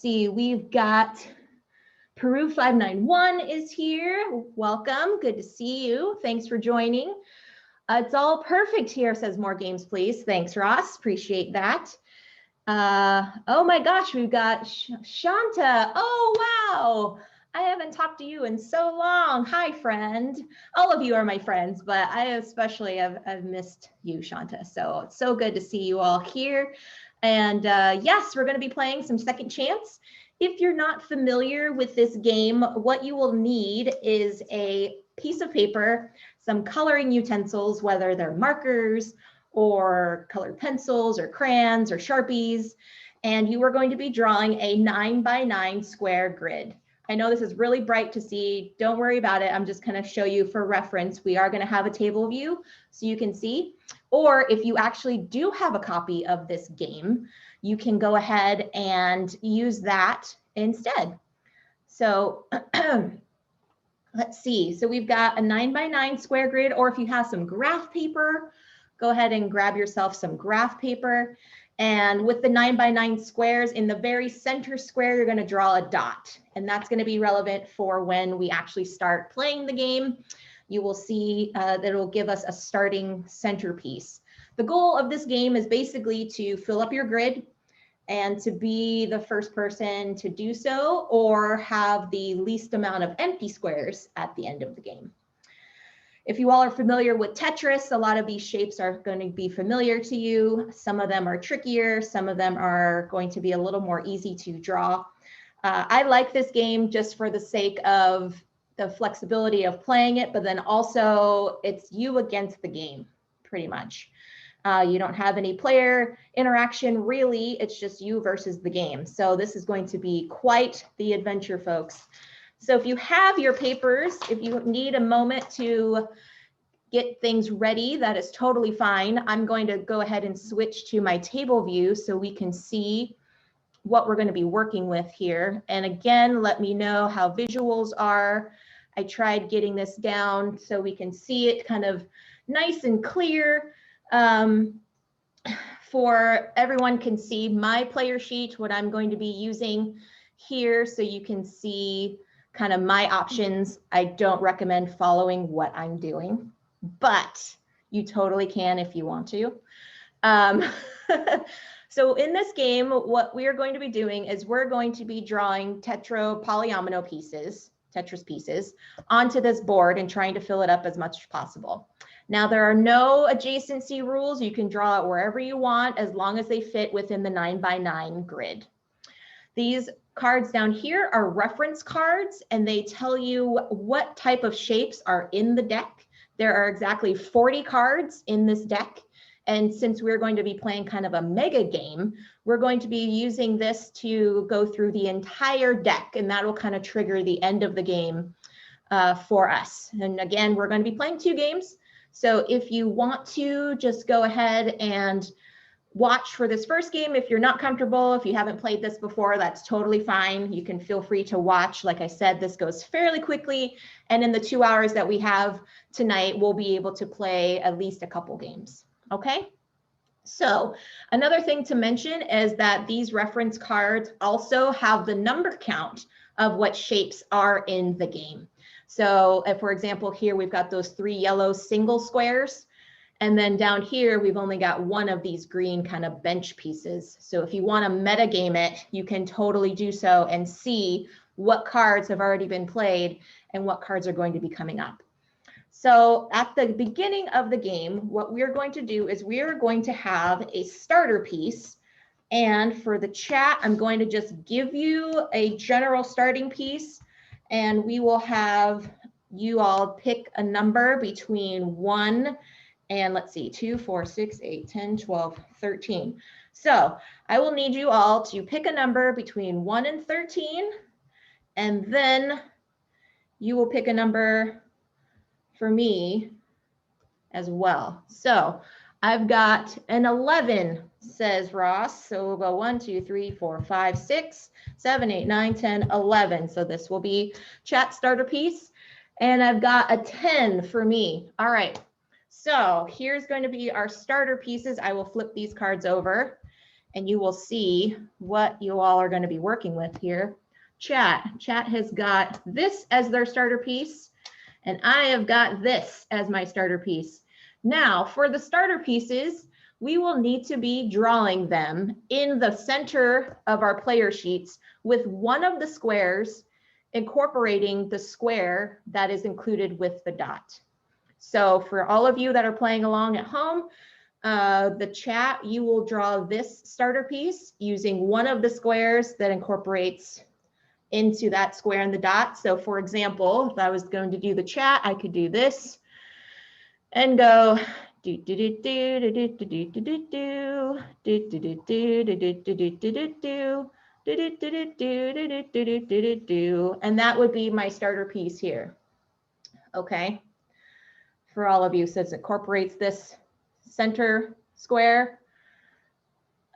see, we've got Peru 591 is here. Welcome, good to see you. Thanks for joining. It's all perfect here, says more games, please. Thanks, Ross, appreciate that. Oh my gosh, we've got Shanta. Oh, wow. I haven't talked to you in so long. Hi, friend. All of you are my friends, but I especially have missed you, Shanta. So it's so good to see you all here. And yes, we're going to be playing some Second Chance. If you're not familiar with this game, what you will need is a piece of paper, some coloring utensils, whether they're markers or colored pencils or crayons or Sharpies, and you are going to be drawing a 9x9 square grid. I know this is really bright to see. Don't worry about it. I'm just going to show you for reference. We are going to have a table view so you can see. Or if you actually do have a copy of this game, you can go ahead and use that instead. So let's see. So we've got a 9x9 square grid, or if you have some graph paper, go ahead and grab yourself some graph paper. And with the 9x9 squares, in the very center square, you're going to draw a dot. And that's going to be relevant for when we actually start playing the game. You will see that it will give us a starting centerpiece. The goal of this game is basically to fill up your grid and to be the first person to do so, or have the least amount of empty squares at the end of the game. If you all are familiar with Tetris, a lot of these shapes are going to be familiar to you. Some of them are trickier. Some of them are going to be a little more easy to draw. I like this game just for the sake of the flexibility of playing it, but then also it's you against the game, pretty much. You don't have any player interaction, really. It's just you versus the game. So this is going to be quite the adventure, folks. So if you have your papers, if you need a moment to get things ready, that is totally fine. I'm going to go ahead and switch to my table view so we can see what we're going to be working with here. And again, let me know how visuals are. I tried getting this down so we can see it kind of nice and clear. For everyone can see my player sheet, what I'm going to be using here, so you can see kind of my options. I don't recommend following what I'm doing, but you totally can if you want to. So in this game, what we are going to be doing is we're going to be drawing Tetris pieces onto this board and trying to fill it up as much as possible. Now, there are no adjacency rules. You can draw it wherever you want as long as they fit within the 9x9 grid. These cards down here are reference cards, and they tell you what type of shapes are in the deck. There are exactly 40 cards in this deck. And since we're going to be playing kind of a mega game, we're going to be using this to go through the entire deck, and that'll kind of trigger the end of the game for us. And again, we're going to be playing 2 games. So if you want to, just go ahead and watch for this first game. If you're not comfortable, if you haven't played this before, that's totally fine. You can feel free to watch. Like I said, this goes fairly quickly. And in the 2 hours that we have tonight, we'll be able to play at least a couple games. Okay? So another thing to mention is that these reference cards also have the number count of what shapes are in the game. So if, for example, here we've got those 3 yellow single squares, and then down here, we've only got 1 of these green kind of bench pieces. So if you want to metagame it, you can totally do so and see what cards have already been played and what cards are going to be coming up. So at the beginning of the game, what we're going to do is we are going to have a starter piece. And for the chat, I'm going to just give you a general starting piece, and we will have you all pick a number between 1 and, let's see, 2, 4, 6, 8, 10, 12, 13. So I will need you all to pick a number between 1 and 13, and then you will pick a number for me as well. So I've got an 11, says Ross. So we'll go 1, 2, 3, 4, 5, 6, 7, 8, 9, 10, 11. So this will be chat starter piece. And I've got a 10 for me. All right. So here's going to be our starter pieces. I will flip these cards over. and you will see what you all are going to be working with here. Chat has got this as their starter piece, and I have got this as my starter piece. Now, for the starter pieces, we will need to be drawing them in the center of our player sheets with one of the squares incorporating the square that is included with the dot. So for all of you that are playing along at home, the chat, you will draw this starter piece using one of the squares that incorporates into that square and the dot. So for example, if I was going to do the chat, I could do this and go do do do do do do do do do do do do do do do do do, and that would be my starter piece here. Okay, for all of you, since it incorporates this center square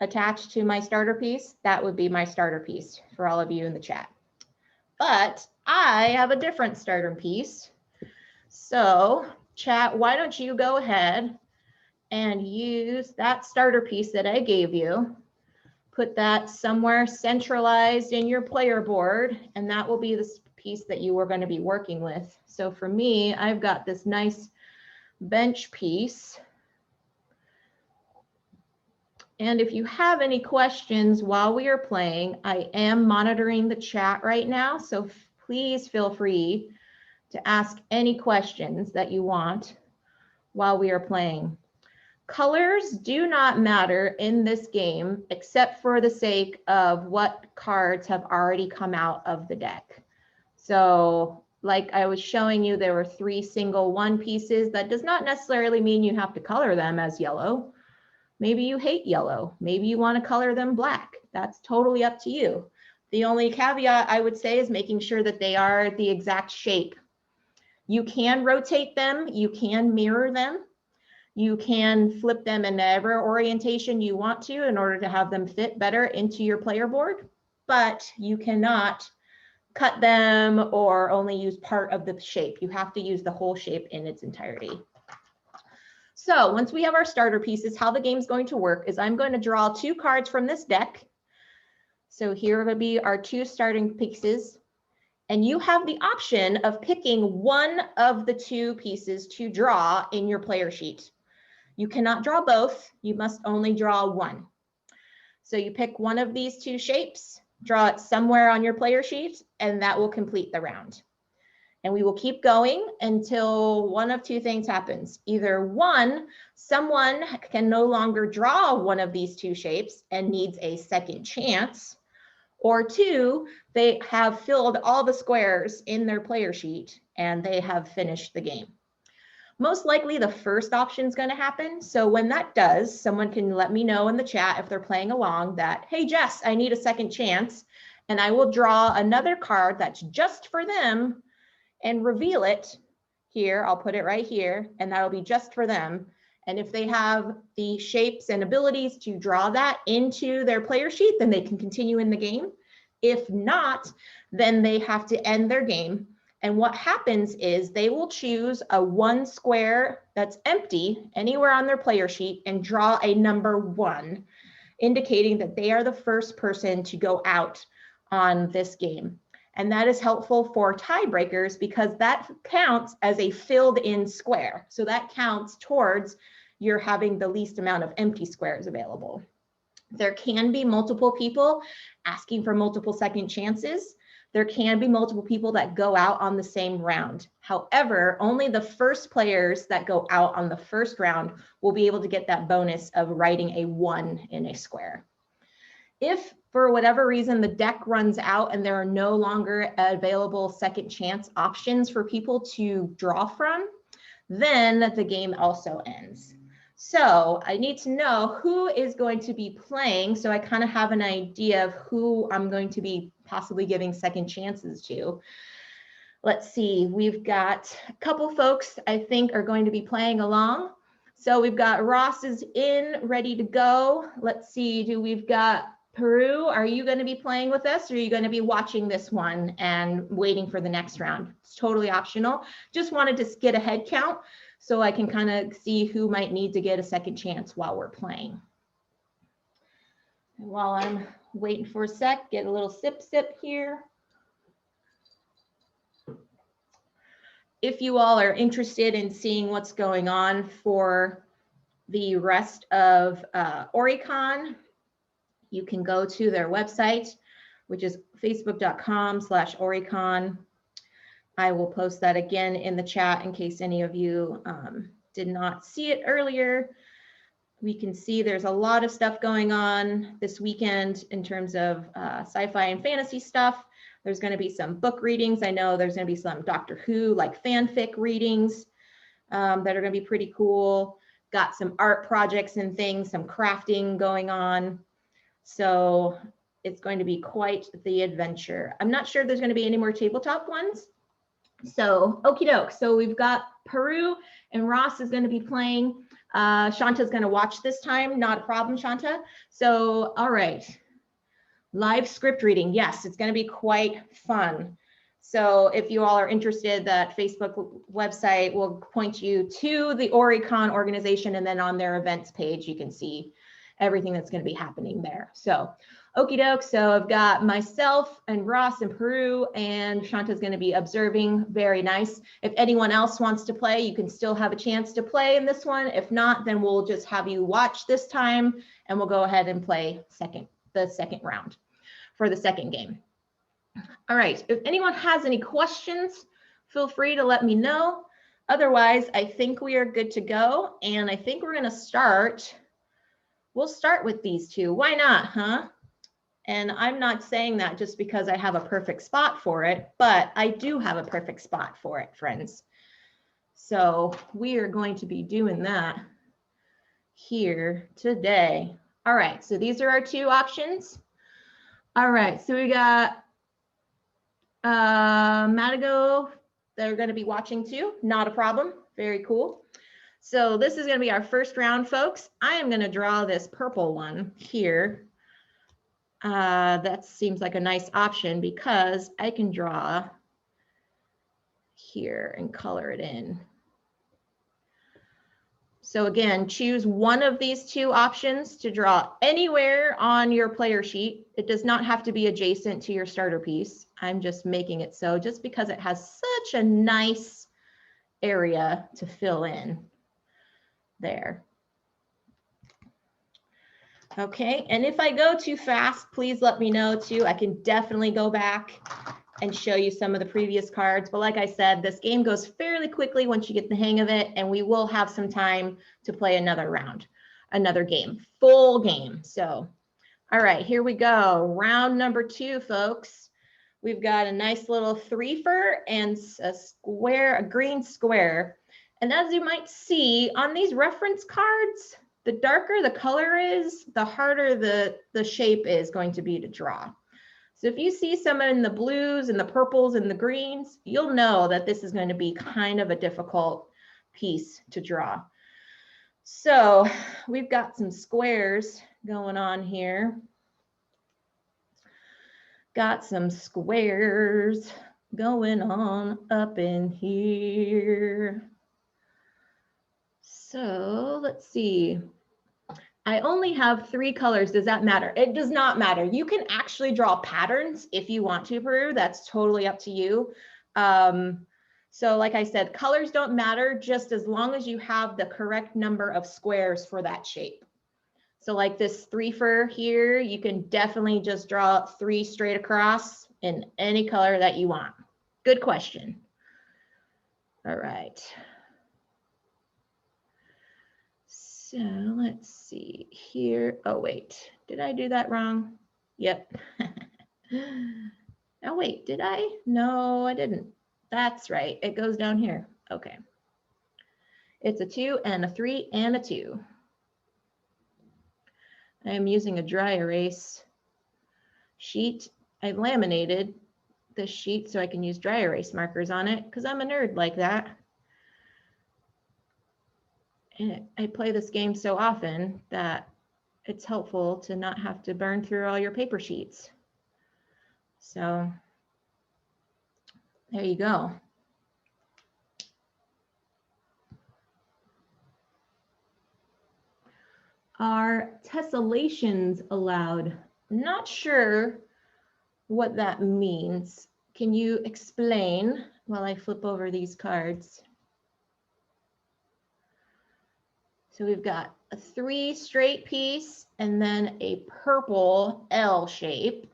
attached to my starter piece, that would be my starter piece for all of you in the chat. But I have a different starter piece. So chat, why don't you go ahead and use that starter piece that I gave you, put that somewhere centralized in your player board, and that will be the piece that you are going to be working with. So for me, I've got this nice bench piece. And if you have any questions while we are playing, I am monitoring the chat right now, so please feel free to ask any questions that you want while we are playing. Colors do not matter in this game, except for the sake of what cards have already come out of the deck. So like I was showing you, there were 3 single one pieces. That does not necessarily mean you have to color them as yellow. Maybe you hate yellow. Maybe you want to color them black. That's totally up to you. The only caveat I would say is making sure that they are the exact shape. You can rotate them. You can mirror them. You can flip them in whatever orientation you want to in order to have them fit better into your player board, but you cannot cut them or only use part of the shape. You have to use the whole shape in its entirety. So once we have our starter pieces, how the game's going to work is I'm going to draw 2 cards from this deck. So here will be our 2 starting pieces. And you have the option of picking one of the 2 pieces to draw in your player sheet. You cannot draw both. You must only draw one. So you pick one of these 2 shapes, draw it somewhere on your player sheet, and that will complete the round. And we will keep going until one of 2 things happens. Either 1, someone can no longer draw one of these 2 shapes and needs a second chance, or 2, they have filled all the squares in their player sheet and they have finished the game. Most likely the first option is going to happen. So when that does, someone can let me know in the chat if they're playing along that, hey, Jess, I need a second chance. And I will draw another card that's just for them and reveal it here. I'll put it right here, and that'll be just for them. And if they have the shapes and abilities to draw that into their player sheet, then they can continue in the game. If not, then they have to end their game. And what happens is they will choose a 1 square that's empty anywhere on their player sheet and draw a number 1, indicating that they are the first person to go out on this game. And that is helpful for tiebreakers because that counts as a filled in square. So that counts towards your having the least amount of empty squares available. There can be multiple people asking for multiple second chances. There can be multiple people that go out on the same round. However, only the first players that go out on the first round will be able to get that bonus of writing a 1 in a square. If for whatever reason the deck runs out and there are no longer available second chance options for people to draw from, then the game also ends. So I need to know who is going to be playing so I kind of have an idea of who I'm going to be possibly giving second chances to. Let's see, we've got a couple folks I think are going to be playing along. So we've got Ross is in, ready to go. Let's see, we've got Peru, are you going to be playing with us or are you going to be watching this one and waiting for the next round? It's totally optional. Just wanted to get a head count so I can kind of see who might need to get a second chance while we're playing. And while I'm waiting for a sec, get a little sip here. If you all are interested in seeing what's going on for the rest of OReCon, you can go to their website, which is facebook.com/OReCon. I will post that again in the chat in case any of you did not see it earlier. We can see there's a lot of stuff going on this weekend in terms of sci-fi and fantasy stuff. There's going to be some book readings. I know there's going to be some Doctor Who like fanfic readings that are going to be pretty cool. Got some art projects and things, some crafting going on. So it's going to be quite the adventure. I'm not sure if there's going to be any more tabletop ones. So okie doke. So we've got Peru and Ross is going to be playing. Shanta's going to watch this time. Not a problem, Shanta. So, all right. Live script reading. Yes, it's going to be quite fun. So if you all are interested, that Facebook website will point you to the OReCon organization, and then on their events page, you can see everything that's going to be happening there. So okie doke. So I've got myself and Ross and Peru, and Shanta's going to be observing. Very nice. If anyone else wants to play, you can still have a chance to play in this one. If not, then we'll just have you watch this time, and we'll go ahead and play the second round for the second game. All right. If anyone has any questions, feel free to let me know. Otherwise, I think we are good to go, and I think we're going to start. We'll start with these two. Why not, huh? And I'm not saying that just because I have a perfect spot for it, but I do have a perfect spot for it, friends. So we are going to be doing that here today. All right, so these are our two options. All right, so we got Madigo that are going to be watching too. Not a problem. Very cool. So this is going to be our first round, folks. I am going to draw this purple one here. That seems like a nice option because I can draw here and color it in. So again, choose one of these two options to draw anywhere on your player sheet. It does not have to be adjacent to your starter piece. I'm just making it so just because it has such a nice area to fill in there. Okay, and if I go too fast, please let me know too. I can definitely go back and show you some of the previous cards. But like I said, this game goes fairly quickly once you get the hang of it, and we will have some time to play another round, another game, full game. So, all right, here we go. Round number 2, folks. We've got a nice little threefer and a square, a green square. And as you might see on these reference cards, the darker the color is, the harder the shape is going to be to draw. So if you see some in the blues and the purples and the greens, you'll know that this is going to be kind of a difficult piece to draw. So we've got some squares going on here. Got some squares going on up in here. So let's see. I only have 3 colors. Does that matter? It does not matter. You can actually draw patterns if you want to, Peru. That's totally up to you. So like I said, colors don't matter just as long as you have the correct number of squares for that shape. So like this threefer here, you can definitely just draw 3 straight across in any color that you want. Good question. All right. So let's see here. Oh, wait, did I do that wrong? Yep. Oh, wait, did I? No, I didn't. That's right. It goes down here. Okay. It's a 2 and a 3 and a 2. I am using a dry erase sheet. I laminated this sheet so I can use dry erase markers on it because I'm a nerd like that. And I play this game so often that it's helpful to not have to burn through all your paper sheets. So there you go. Are tessellations allowed? Not sure what that means. Can you explain while I flip over these cards? So we've got a 3 straight piece and then a purple L shape.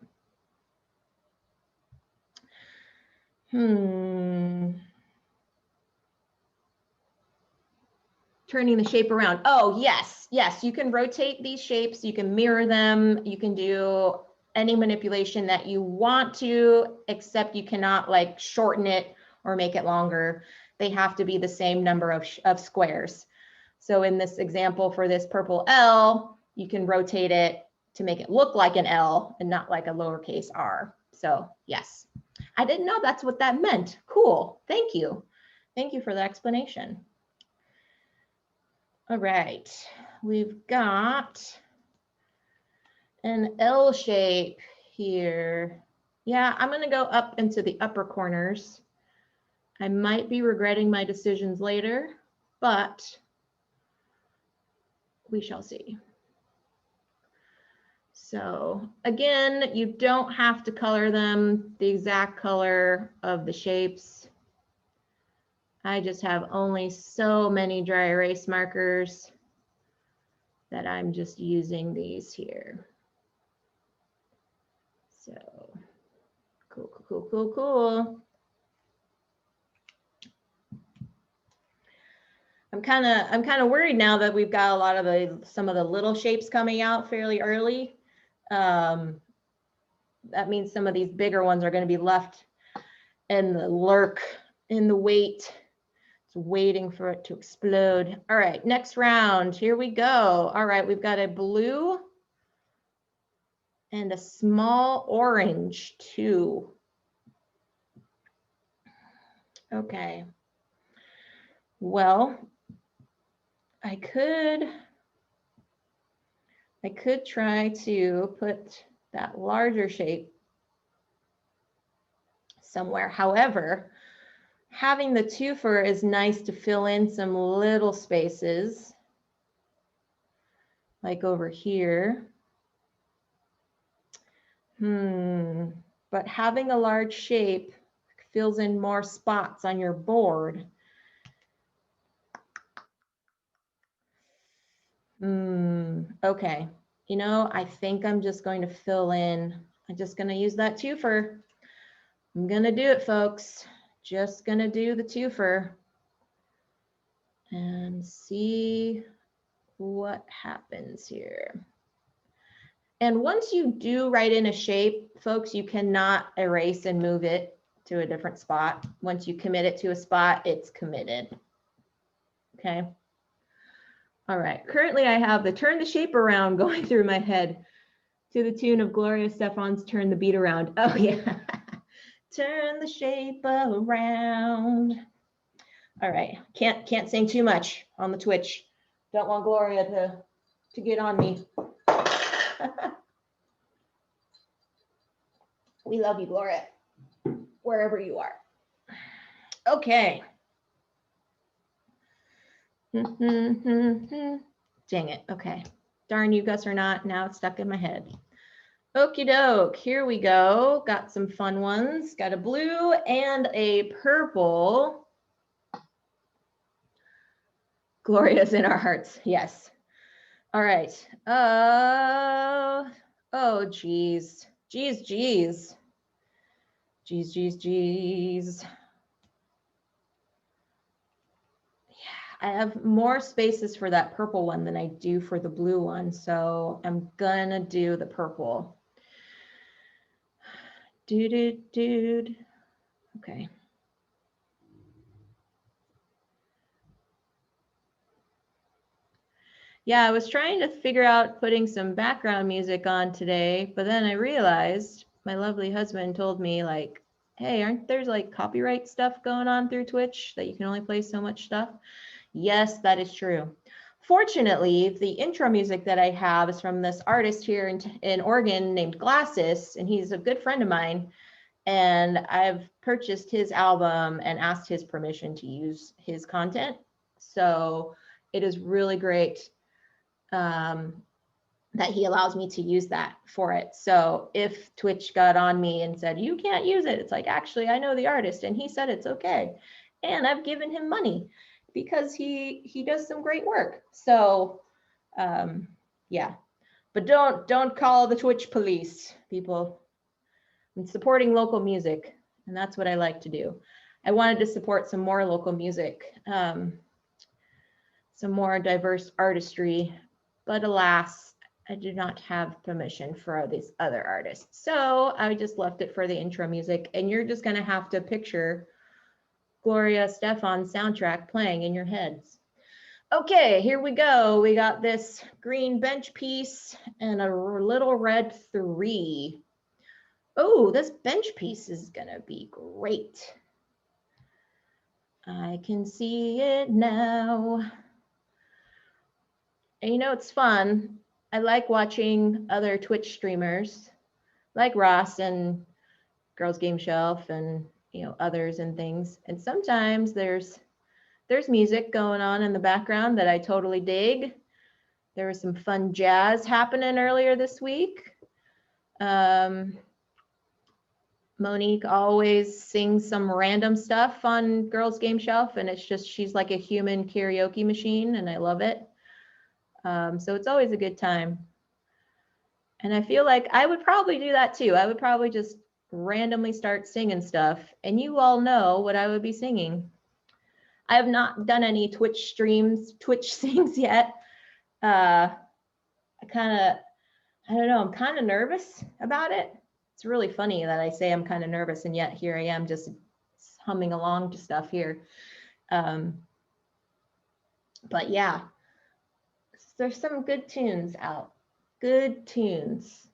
Turning the shape around. Oh, yes, yes, you can rotate these shapes, you can mirror them, you can do any manipulation that you want to, except you cannot like shorten it or make it longer. They have to be the same number of squares. So in this example for this purple L, you can rotate it to make it look like an L and not like a lowercase r. So yes, I didn't know that's what that meant. Cool, thank you. Thank you for the explanation. All right, we've got an L shape here. Yeah, I'm gonna go up into the upper corners. I might be regretting my decisions later, but we shall see. So again, you don't have to color them the exact color of the shapes. I just have only so many dry erase markers that I'm just using these here. So cool, cool, cool, cool. I'm kind of worried now that we've got a lot of some of the little shapes coming out fairly early. That means some of these bigger ones are going to be left in the lurk, in the wait. It's waiting for it to explode. All right, next round. Here we go. All right, we've got a blue and a small orange too. Okay. Well, I could try to put that larger shape somewhere. However, having the twofer is nice to fill in some little spaces, like over here. But having a large shape fills in more spots on your board. Okay, you know, I think I'm just going to fill in. I'm just going to use that twofer. I'm going to do it, folks. Just going to do the twofer and see what happens here. And once you do write in a shape, folks, you cannot erase and move it to a different spot. Once you commit it to a spot, it's committed. Okay. All right. Currently, I have the turn the shape around going through my head to the tune of Gloria Stefan's Turn the Beat Around. Oh, yeah. Turn the shape around. All right. Can't sing too much on the Twitch. Don't want Gloria to get on me. We love you, Gloria, wherever you are. Okay. Dang it. Okay. Darn you, Gus, or not. Now it's stuck in my head. Okie doke. Here we go. Got some fun ones. Got a blue and a purple. Gloria's in our hearts. Yes. All right. Oh, geez. Geez. I have more spaces for that purple one than I do for the blue one, so I'm gonna do the purple. Dude. Okay. Yeah, I was trying to figure out putting some background music on today, but then I realized my lovely husband told me, like, hey, aren't there like copyright stuff going on through Twitch that you can only play so much stuff? Yes, that is true. Fortunately, the intro music that I have is from this artist here in Oregon named Glasses, and he's a good friend of mine. And I've purchased his album and asked his permission to use his content. So it is really great. that he allows me to use that for it. So if Twitch got on me and said, you can't use it, it's like, actually, I know the artist and he said it's okay. And I've given him money because he does some great work. So yeah, but don't call the Twitch police, people. I'm supporting local music, and that's what I like to do. I wanted to support some more local music, some more diverse artistry, but alas, I do not have permission for these other artists. So I just left it for the intro music, and you're just gonna have to picture Gloria Stefan's soundtrack playing in your heads. Okay, here we go. We got this green bench piece and a little red 3. Oh, this bench piece is gonna be great. I can see it now. And you know, it's fun. I like watching other Twitch streamers like Ross and Girls Game Shelf and, you know, others and things. And sometimes there's music going on in the background that I totally dig. There was some fun jazz happening earlier this week. Monique always sings some random stuff on Girls Game Shelf, and it's just, she's like a human karaoke machine, and I love it. So it's always a good time. And I feel like I would probably do that too. I would probably just randomly start singing stuff, and you all know what I would be singing. I have not done any Twitch streams, Twitch sings yet. I don't know, I'm kind of nervous about it. It's really funny that I say I'm kind of nervous, and yet here I am just humming along to stuff here. But yeah, there's some good tunes out. Good tunes.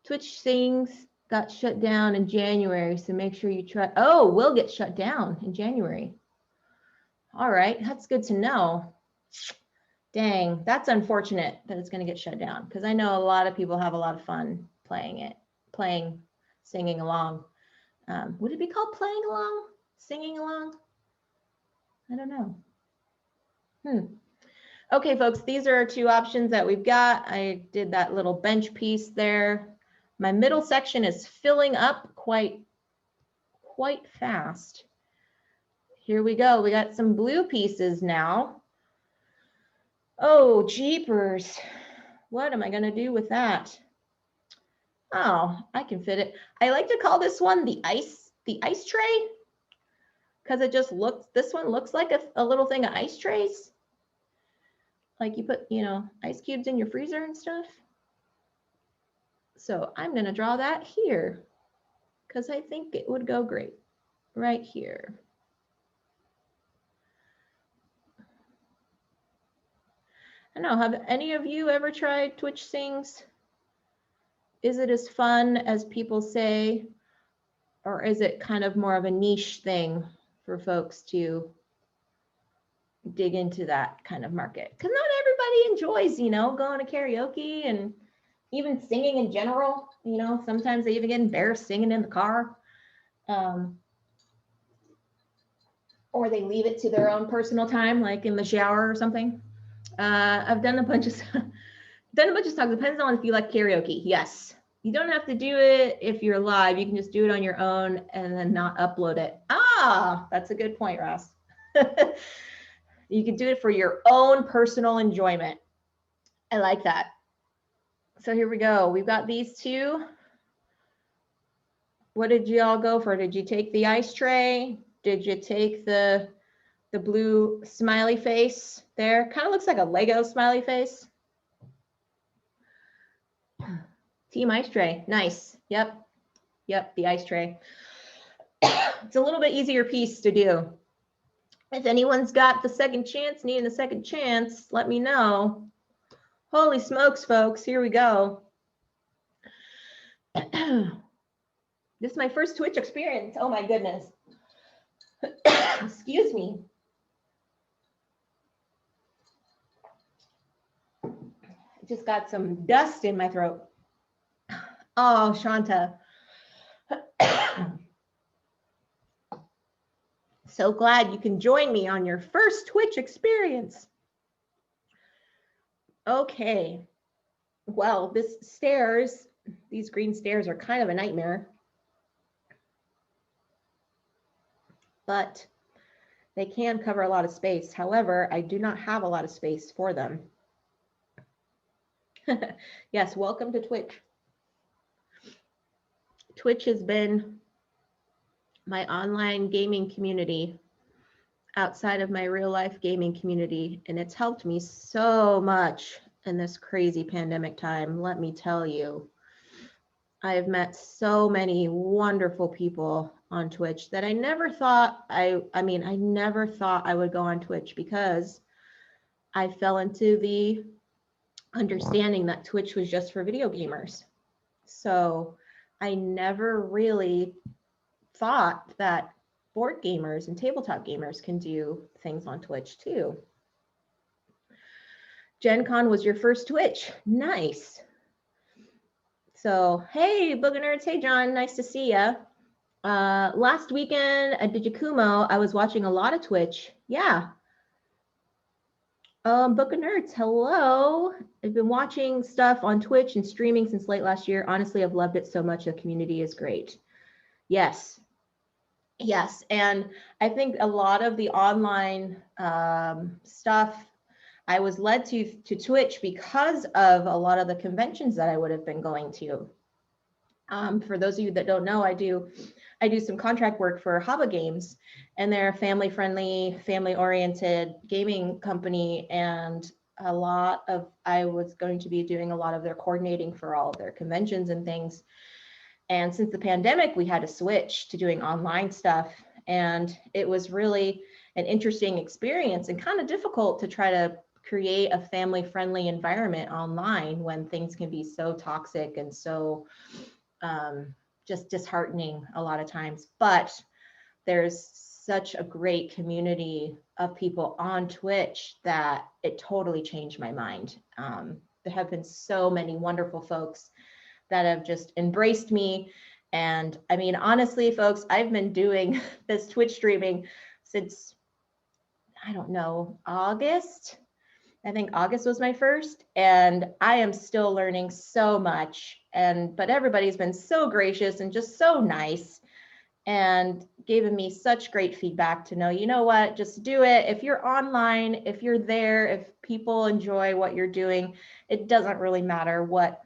Twitch Sings got shut down in January, so make sure you try. Oh, will get shut down in January. All right, that's good to know. Dang, that's unfortunate that it's going to get shut down, because I know a lot of people have a lot of fun singing along. Would it be called playing along? Singing along? I don't know. Okay, folks, these are our 2 options that we've got. I did that little bench piece there. My middle section is filling up quite fast. Here we go. We got some blue pieces now. Oh, jeepers. What am I going to do with that? Oh, I can fit it. I like to call this one the ice tray, because it just looks, this one looks like a little thing of ice trays. Like you put, you know, ice cubes in your freezer and stuff. So I'm going to draw that here because I think it would go great right here. I don't know, have any of you ever tried Twitch Sings? Is it as fun as people say, or is it kind of more of a niche thing for folks to dig into that kind of market? Because not everybody enjoys, you know, going to karaoke and even singing in general. You know, sometimes they even get embarrassed singing in the car, or they leave it to their own personal time, like in the shower or something. I've done a bunch of stuff. Depends on if you like karaoke. Yes, you don't have to do it if you're live. You can just do it on your own and then not upload it. Ah, that's a good point, Ross. You can do it for your own personal enjoyment. I like that. So here we go. We've got these 2. What did you all go for? Did you take the ice tray? Did you take the blue smiley face there? Kind of looks like a Lego smiley face. Team ice tray. Nice. Yep, the ice tray. It's a little bit easier piece to do. If anyone's got the second chance, needing a second chance, let me know. Holy smokes, folks, here we go. This is my first Twitch experience. Oh my goodness. Excuse me. I just got some dust in my throat. Oh, Shanta. So glad you can join me on your first Twitch experience. Okay. Well, these green stairs are kind of a nightmare, but they can cover a lot of space. However, I do not have a lot of space for them. Yes, welcome to Twitch. Twitch has been my online gaming community outside of my real life gaming community, and it's helped me so much in this crazy pandemic time. Let me tell you, I have met so many wonderful people on Twitch that I never thought I never thought I would go on Twitch, because I fell into the understanding that Twitch was just for video gamers. So I never really thought that board gamers and tabletop gamers can do things on Twitch too. Gen Con was your first Twitch. Nice. So, hey, Booga Nerds. Hey, John. Nice to see ya. Last weekend at Digikumo, I was watching a lot of Twitch. Yeah. Booga Nerds, hello. I've been watching stuff on Twitch and streaming since late last year. Honestly, I've loved it so much. The community is great. Yes. Yes. And I think a lot of the online stuff, I was led to Twitch because of a lot of the conventions that I would have been going to. For those of you that don't know, I do some contract work for Haba Games, and they're a family-friendly, family-oriented gaming company. And I was going to be doing a lot of their coordinating for all of their conventions and things. And since the pandemic, we had to switch to doing online stuff. And it was really an interesting experience and kind of difficult to try to create a family-friendly environment online when things can be so toxic and so just disheartening a lot of times. But there's such a great community of people on Twitch that it totally changed my mind. There have been so many wonderful folks that have just embraced me. And I mean, honestly, folks, I've been doing this Twitch streaming since, I don't know, August. I think August was my first, and I am still learning so much. But everybody's been so gracious and just so nice and given me such great feedback to know, you know what, just do it. If you're online, if you're there, if people enjoy what you're doing, it doesn't really matter what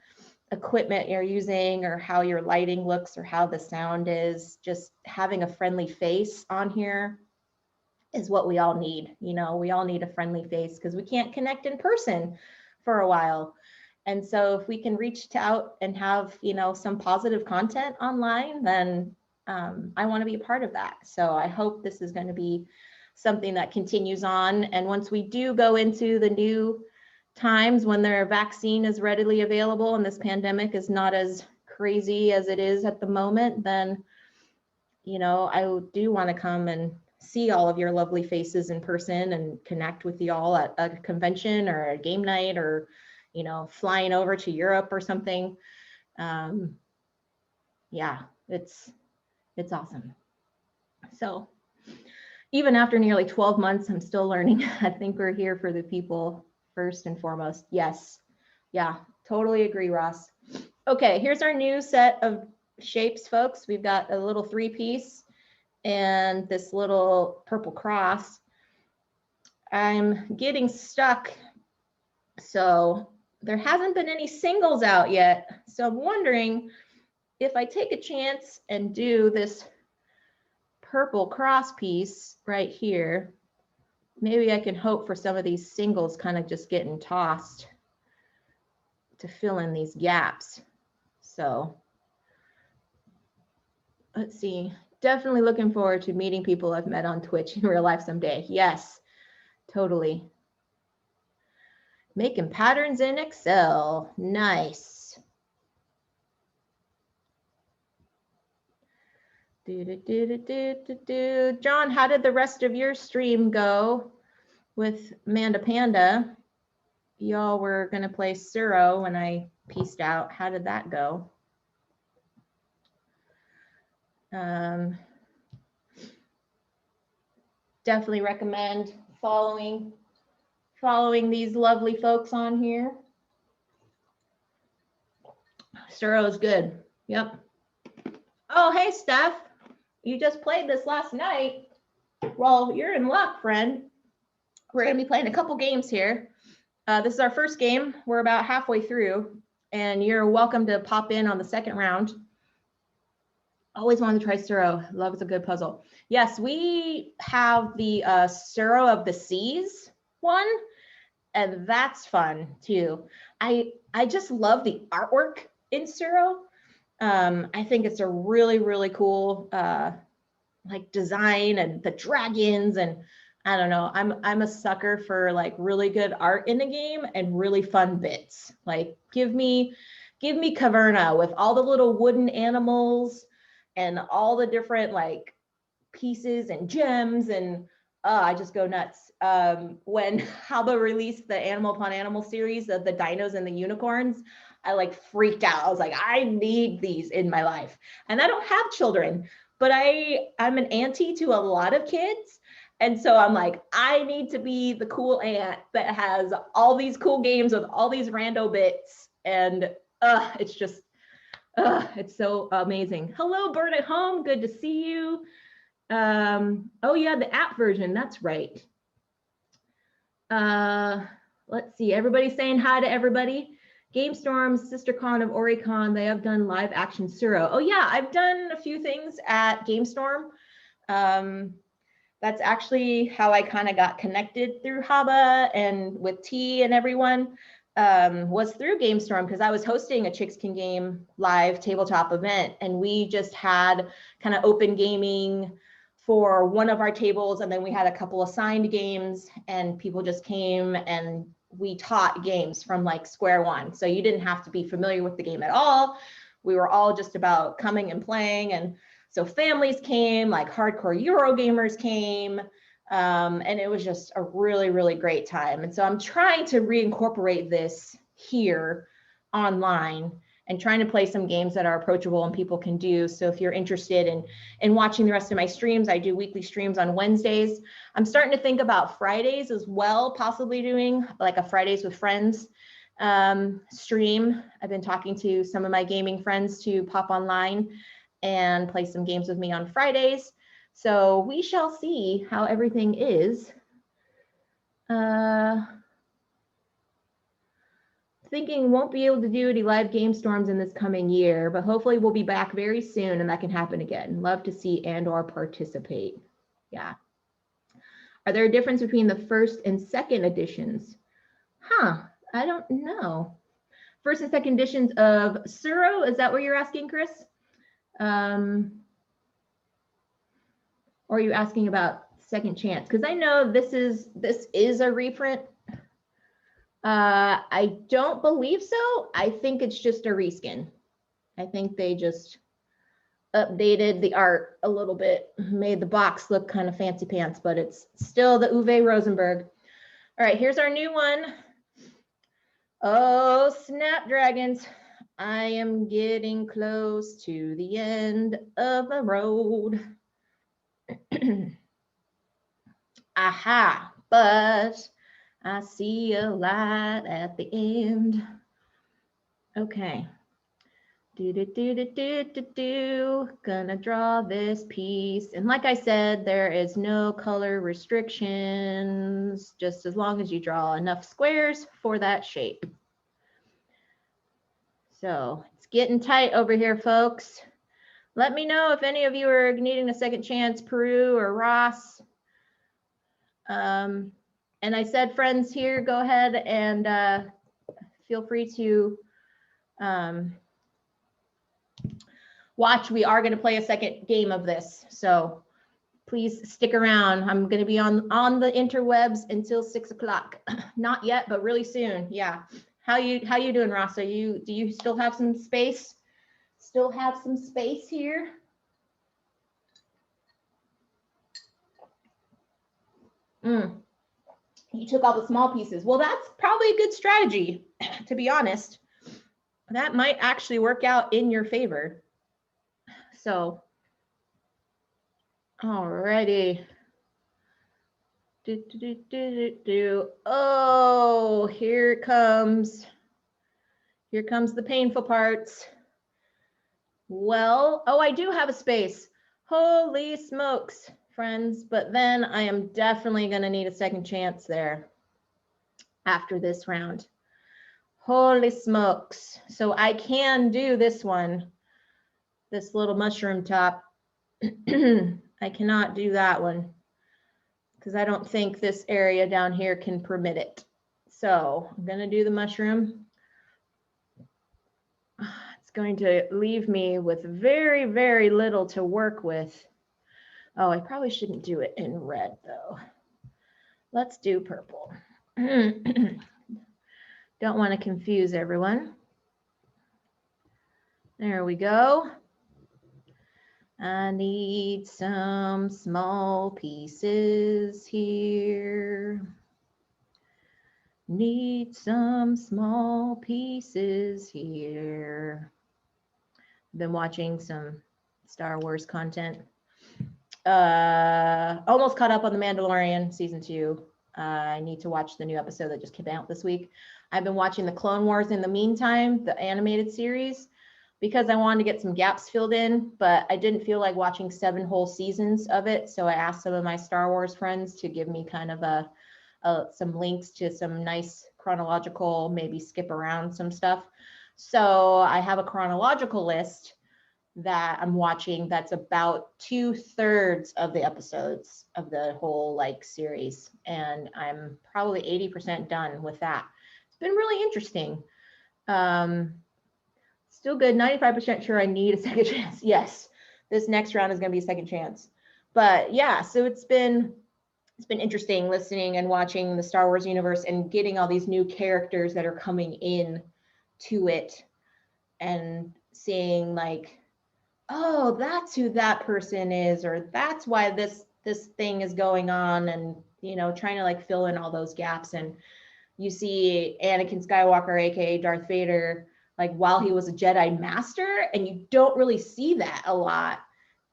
equipment you're using or how your lighting looks or how the sound is. Just having a friendly face on here is what we all need. You know, we all need a friendly face because we can't connect in person for a while. And so if we can reach out and have, you know, some positive content online, then I want to be a part of that. So I hope this is going to be something that continues on. And once we do go into the new times when their vaccine is readily available and this pandemic is not as crazy as it is at the moment, then, you know, I do want to come and see all of your lovely faces in person and connect with you all at a convention or a game night, or, you know, flying over to Europe or something. Yeah, it's awesome. So even after nearly 12 months, I'm still learning. I think we're here for the people first and foremost. Yes. Yeah, totally agree, Ross. Okay, here's our new set of shapes, folks. We've got a little 3-piece and this little purple cross. I'm getting stuck. So there hasn't been any singles out yet. So I'm wondering if I take a chance and do this purple cross piece right here, maybe I can hope for some of these singles kind of just getting tossed to fill in these gaps. So let's see. Definitely looking forward to meeting people I've met on Twitch in real life someday. Yes, totally. Making patterns in Excel. Nice. John, how did the rest of your stream go with Amanda Panda? Y'all were going to play Suro when I pieced out. How did that go? Definitely recommend following following these lovely folks on here. Suro is good. Yep. Oh, hey, Steph. You just played this last night. Well, you're in luck, friend. We're going to be playing a couple games here. This is our first game. We're about halfway through, and you're welcome to pop in on the second round. Always wanted to try Suro. Love is a good puzzle. Yes, we have the Suro of the Seas one, and that's fun too. I just love the artwork in Suro. I think it's a really, really cool like design, and the dragons, and I don't know. I'm a sucker for like really good art in a game and really fun bits. Like give me Caverna with all the little wooden animals and all the different like pieces and gems, and I just go nuts. When Haba released the Animal Upon Animal series of the dinos and the unicorns, I like freaked out. I was like, I need these in my life. And I don't have children, but I'm an auntie to a lot of kids. And so I'm like, I need to be the cool aunt that has all these cool games with all these rando bits. And it's just, it's so amazing. Hello, Bird at Home. Good to see you. Oh yeah, the app version. That's right. Let's see. Everybody's saying hi to everybody. GameStorm's sister con of OReCon, they have done live action Suro. Oh yeah, I've done a few things at GameStorm. That's actually how I kind of got connected through Haba and with T and everyone, was through GameStorm, because I was hosting a Chicks Can Game live tabletop event, and we just had kind of open gaming for one of our tables, and then we had a couple assigned games, and people just came and we taught games from like square one. So you didn't have to be familiar with the game at all. We were all just about coming and playing. And so families came, like hardcore Euro gamers came, and it was just a really, really great time. And so I'm trying to reincorporate this here online and trying to play some games that are approachable and people can do. So if you're interested in watching the rest of my streams, I do weekly streams on Wednesdays. I'm starting to think about Fridays as well, possibly doing like a Fridays with Friends stream. I've been talking to some of my gaming friends to pop online and play some games with me on Fridays. So we shall see how everything is. Thinking won't be able to do any live game storms in this coming year, but hopefully we'll be back very soon and that can happen again. Love to see and/or participate. Yeah. Are there a difference between the first and second editions? Huh, I don't know. First and second editions of Suro, is that what you're asking, Chris? Or are you asking about Second Chance? Because I know this is a reprint. I don't believe so. I think it's just a reskin. I think they just updated the art a little bit, made the box look kind of fancy pants, but it's still the Uwe Rosenberg. All right, here's our new one. Oh, Snapdragons. I am getting close to the end of the road. Aha, but I see a light at the end. Okay. Gonna draw this piece. And like I said, there is no color restrictions, just as long as you draw enough squares for that shape. So it's getting tight over here, folks. Let me know if any of you are needing a second chance, Peru or Ross. And I said, friends here, go ahead and feel free to watch. We are going to play a second game of this, so please stick around. I'm going to be on the interwebs until 6 o'clock. Not yet, but really soon. Yeah. How you doing, Ross? Do you still have some space? Still have some space here? You took all the small pieces. Well, that's probably a good strategy, to be honest. That might actually work out in your favor. So, alrighty. Oh, here comes the painful parts. Well, oh, I do have a space. Holy smokes, friends. But then I am definitely going to need a second chance there after this round. Holy smokes. So I can do this one, this little mushroom top. I cannot do that one because I don't think this area down here can permit it. So I'm going to do the mushroom. It's going to leave me with very, very little to work with. Oh, I probably shouldn't do it in red though. Let's do purple. Don't want to confuse everyone. There we go. I need some small pieces here. Need some small pieces here. Been watching some Star Wars content. Almost caught up on The Mandalorian season 2. I need to watch the new episode that just came out this week. I've been watching the Clone Wars in the meantime, the animated series, because I wanted to get some gaps filled in, but I didn't feel like watching 7 whole seasons of it. So I asked some of my Star Wars friends to give me kind of some links to some nice chronological, maybe skip around some stuff. So I have a chronological list that I'm watching that's about 2/3 of the episodes of the whole like series. And I'm probably 80% done with that. It's been really interesting. Still good, 95% sure I need a second chance. Yes, this next round is gonna be a second chance. But yeah, so it's been interesting listening and watching the Star Wars universe and getting all these new characters that are coming in to it and seeing like, oh, that's who that person is, or that's why this thing is going on, and you know, trying to like fill in all those gaps. And you see Anakin Skywalker, aka Darth Vader, like while he was a Jedi Master, and you don't really see that a lot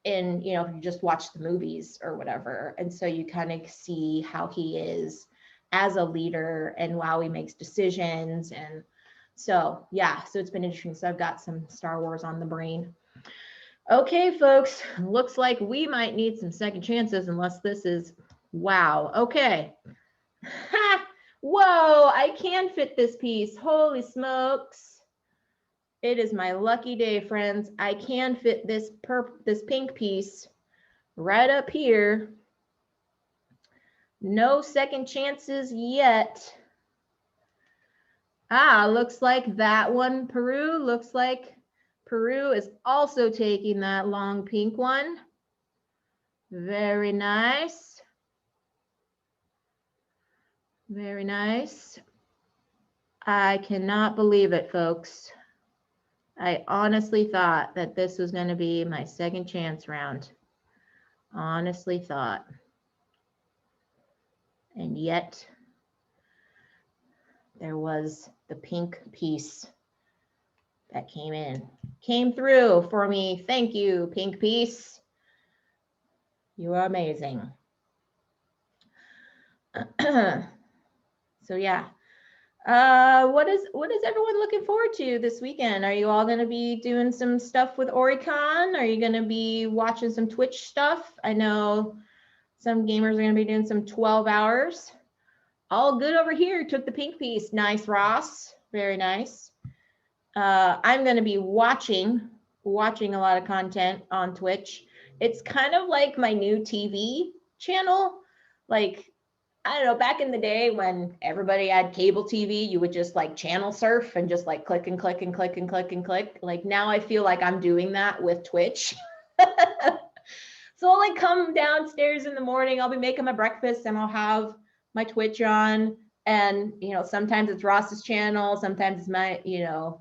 in, you know, if you just watch the movies or whatever. And so you kind of see how he is as a leader and how he makes decisions. And so yeah, so it's been interesting. So I've got some Star Wars on the brain. Okay, folks, looks like we might need some second chances unless this is, wow, okay. Whoa, I can fit this piece, holy smokes. It is my lucky day, friends. I can fit this pink piece right up here. No second chances yet. Ah, looks like that one, Peru, looks like Peru is also taking that long pink one. Very nice. Very nice. I cannot believe it, folks. I honestly thought that this was going to be my second chance round. Honestly thought. And yet, there was the pink piece that came through for me. Thank you, pink piece. You are amazing. So yeah, what is everyone looking forward to this weekend? Are you all going to be doing some stuff with OReCon? Are you going to be watching some Twitch stuff? I know some gamers are going to be doing some 12 hours. All good over here. Took the pink piece. Nice, Ross. Very nice. I'm going to be watching a lot of content on Twitch. It's kind of like my new TV channel. Like, I don't know, back in the day when everybody had cable TV, you would just like channel surf and just like click and click and click and click and click. Like now I feel like I'm doing that with Twitch. So I'll like come downstairs in the morning, I'll be making my breakfast and I'll have my Twitch on. And, you know, sometimes it's Ross's channel, sometimes it's my, you know,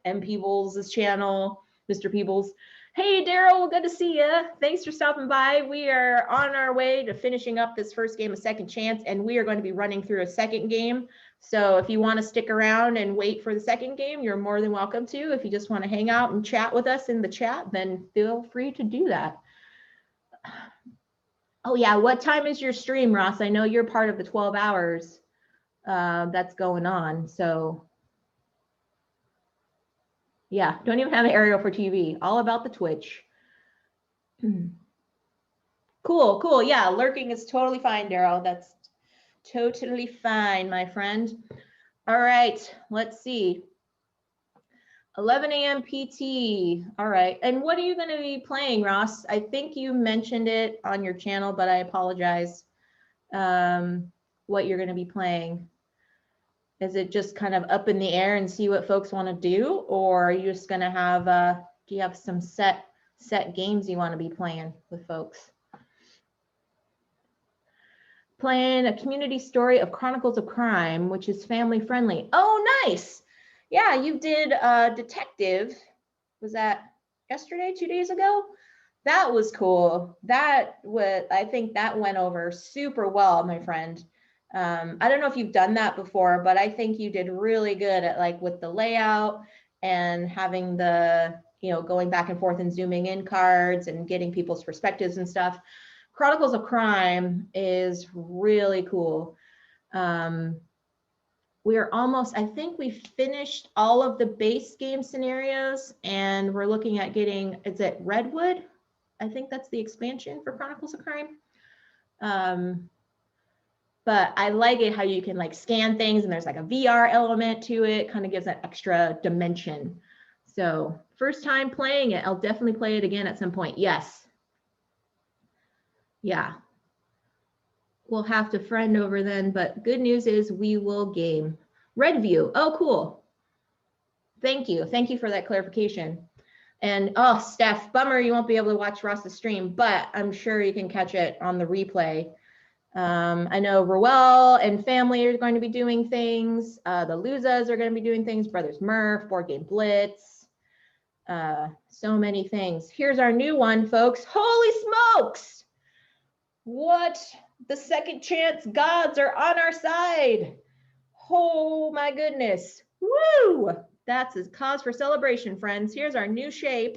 M. Peebles' channel, Mr. Peebles. Hey, Daryl, good to see you. Thanks for stopping by. We are on our way to finishing up this first game of Second Chance, and we are going to be running through a second game. So if you want to stick around and wait for the second game, you're more than welcome to. If you just want to hang out and chat with us in the chat, then feel free to do that. Oh yeah, what time is your stream, Ross? I know you're part of the 12 hours that's going on. So yeah, don't even have an aerial for TV. All about the Twitch. Cool, cool. Yeah, lurking is totally fine, Daryl. That's totally fine, my friend. All right, let's see. 11 a.m. PT. All right. And what are you going to be playing, Ross? I think you mentioned it on your channel, but I apologize. What you're going to be playing. Is it just kind of up in the air and see what folks want to do? Or are you just going to have, do you have some set games you want to be playing with folks? Playing a community story of Chronicles of Crime, which is family friendly. Oh, nice. Yeah, you did Detective. Was that yesterday, 2 days ago? That was cool. I think that went over super well, my friend. I don't know if you've done that before, but I think you did really good at like with the layout and having the, going back and forth and zooming in cards and getting people's perspectives and stuff. Chronicles of Crime is really cool. We're almost, I think we finished all of the base game scenarios and we're looking at getting, is it Redwood? I think that's the expansion for Chronicles of Crime. But I like it how you can like scan things and there's like a VR element to it, kind of gives that extra dimension. So first time playing it, I'll definitely play it again at some point. Yes. Yeah. We'll have to friend over then, but good news is we will game. Redview. Oh, cool. Thank you. Thank you for that clarification. And oh, Steph, bummer you won't be able to watch Ross's stream, but I'm sure you can catch it on the replay. I know Ruel and family are going to be doing things. The Luzas are going to be doing things. Brothers Murph, Board Game Blitz. So many things. Here's our new one, folks. Holy smokes! What? The second chance gods are on our side. Oh my goodness. Woo! That's a cause for celebration, friends. Here's our new shape.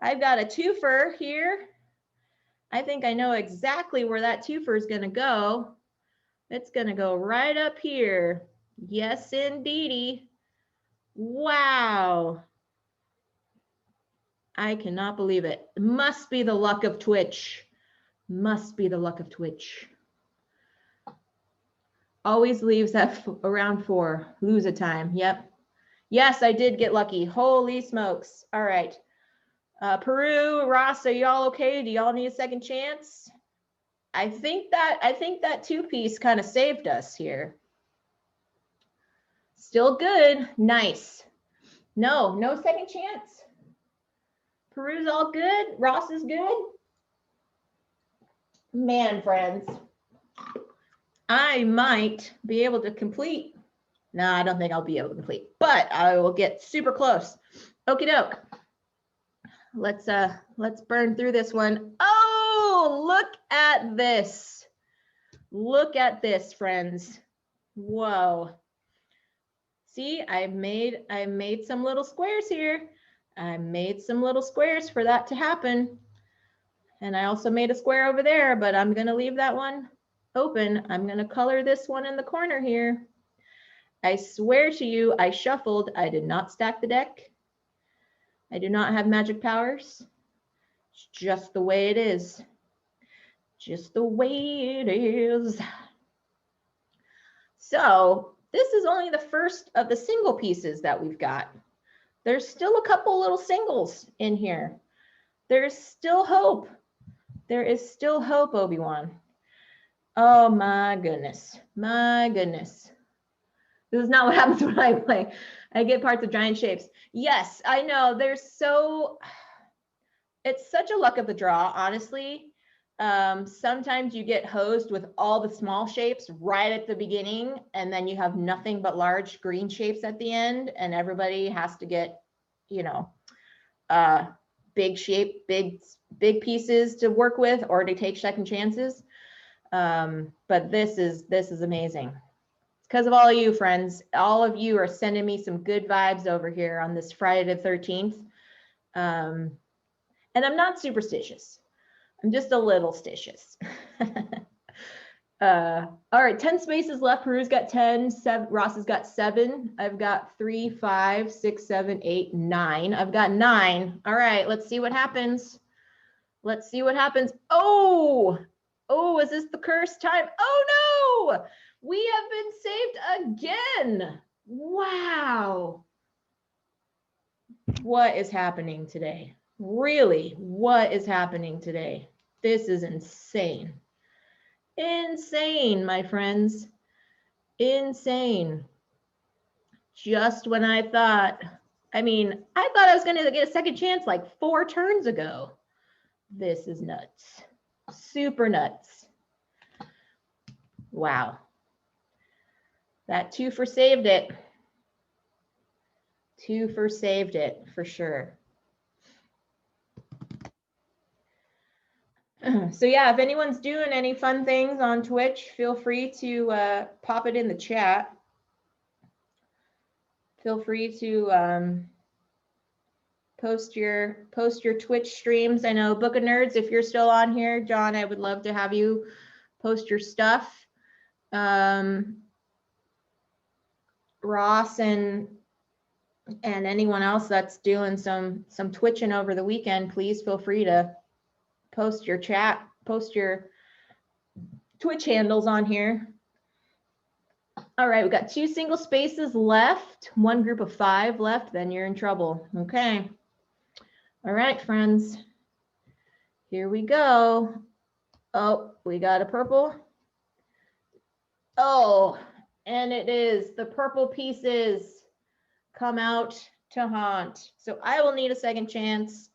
I've got a twofer here. I think I know exactly where that twofer is going to go. It's going to go right up here. Yes, indeedy. Wow. I cannot believe it. It must be the luck of Twitch. Must be the luck of Twitch. Always leaves at around 4. Lose a time. Yep. Yes, I did get lucky. Holy smokes. All right. Peru, Ross, are y'all okay? Do y'all need a second chance? I think that two-piece kind of saved us here. Still good. Nice. No second chance. Peru's all good. Ross is good. Man, friends, I might be able to complete. No, I don't think I'll be able to complete, but I will get super close. Okie doke. Let's burn through this one. Oh, look at this. Look at this, friends. Whoa. See, I made some little squares here. I made some little squares for that to happen. And I also made a square over there, but I'm going to leave that one open. I'm going to color this one in the corner here. I swear to you, I shuffled. I did not stack the deck. I do not have magic powers. It's just the way it is. Just the way it is. So this is only the first of the single pieces that we've got. There's still a couple little singles in here. There's still hope. There is still hope, Obi-Wan. Oh my goodness. My goodness. This is not what happens when I play. I get parts of giant shapes. Yes, I know. It's such a luck of the draw, honestly. Sometimes you get hosed with all the small shapes right at the beginning, and then you have nothing but large green shapes at the end, and everybody has to get, big shape, big pieces to work with or to take second chances. But this is amazing. It's because of all of you, friends. All of you are sending me some good vibes over here on this Friday the 13th. And I'm not superstitious. I'm just a little stitious. All right, 10 spaces left. Peru's got 10, Ross has got 7. I've got 3, 5, 6, 7, 8, 9. I've got 9. All right, let's see what happens. Let's see what happens. Oh, is this the cursed time? Oh no, we have been saved again. Wow. What is happening today? Really, what is happening today? This is insane. Insane, my friends. Insane. Just when I thought, I thought I was going to get a second chance like 4 turns ago. This is nuts. Super nuts. Wow. That 2 for saved it. 2 for saved it for sure. So yeah, if anyone's doing any fun things on Twitch, feel free to pop it in the chat. Feel free to post your Twitch streams. I know Book of Nerds, if you're still on here, John, I would love to have you post your stuff. Ross and anyone else that's doing some twitching over the weekend, please feel free to post your chat, post your Twitch handles on here. All right, we've got 2 single spaces left, 1 group of 5 left, then you're in trouble. Okay. All right, friends. Here we go. Oh, we got a purple. Oh, and it is the purple pieces come out to haunt. So I will need a second chance.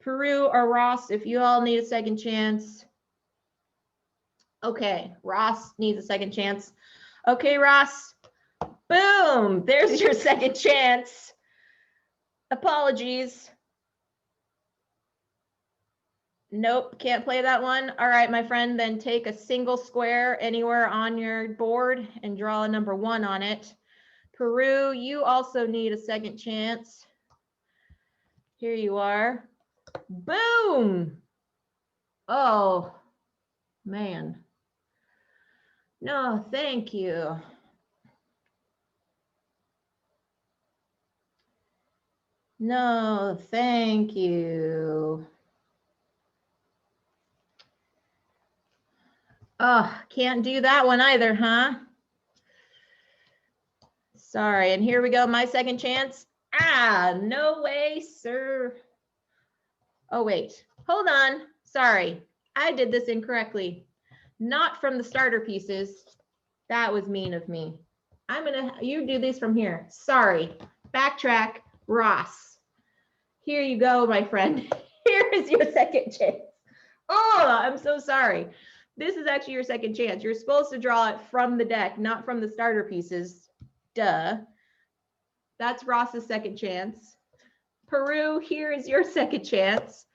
Peru or Ross, if you all need a second chance. Okay, Ross needs a second chance. Okay, Ross. Boom, there's your second chance. Apologies. Nope, can't play that one. All right, my friend, then take a single square anywhere on your board and draw a number 1 on it. Peru, you also need a second chance. Here you are. Boom. Oh, man. No, thank you. No, thank you. Oh, can't do that one either, huh? Sorry, and here we go, my second chance. Ah, no way, sir. Oh, wait, hold on. Sorry, I did this incorrectly. Not from the starter pieces. That was mean of me. You do these from here. Sorry, backtrack, Ross. Here you go, my friend. Here is your second chance. Oh, I'm so sorry. This is actually your second chance. You're supposed to draw it from the deck, not from the starter pieces. Duh. That's Ross's second chance. Peru, here is your second chance.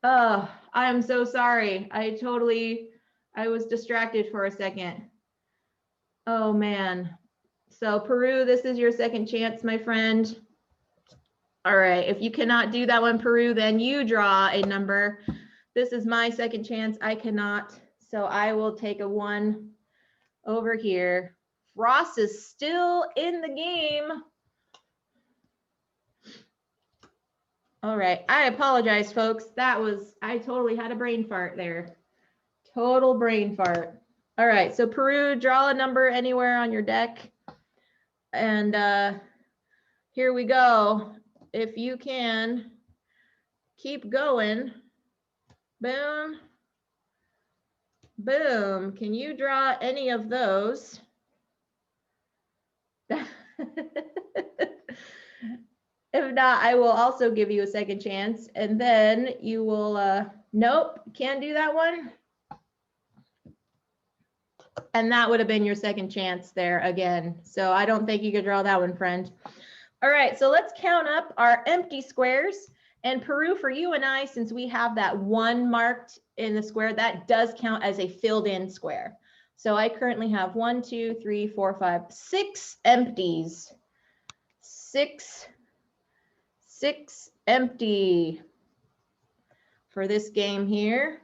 Oh, I'm so sorry. I was distracted for a second. Oh man. So Peru, this is your second chance, my friend. All right, if you cannot do that one, Peru, then you draw a number. This is my second chance. I cannot, so I will take a 1 over here. Ross is still in the game. All right, I apologize, folks. I totally had a brain fart there. Total brain fart. All right, so Peru, draw a number anywhere on your deck. And here we go. If you can keep going. Boom. Boom. Can you draw any of those? If not, I will also give you a second chance. And then you will, nope, can't do that one. And that would have been your second chance there again. So I don't think you could draw that one, friend. All right, so let's count up our empty squares. And Peru, for you and I, since we have that 1 marked in the square, that does count as a filled in square. So I currently have 1, 2, 3, 4, 5, 6 empties. 6 empty. for this game here.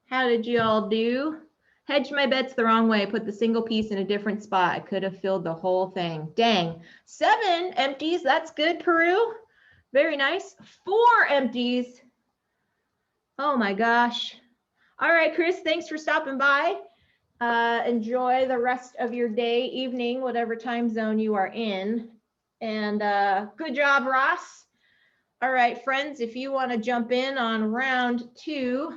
How did you all do? Hedged my bets the wrong way. Put the single piece in a different spot. I could have filled the whole thing. Dang. 7 empties. That's good, Peru. Very nice. 4 empties. Oh my gosh. All right, Chris, thanks for stopping by. Enjoy the rest of your day, evening, whatever time zone you are in. And good job, Ross. All right, friends, if you want to jump in on round 2,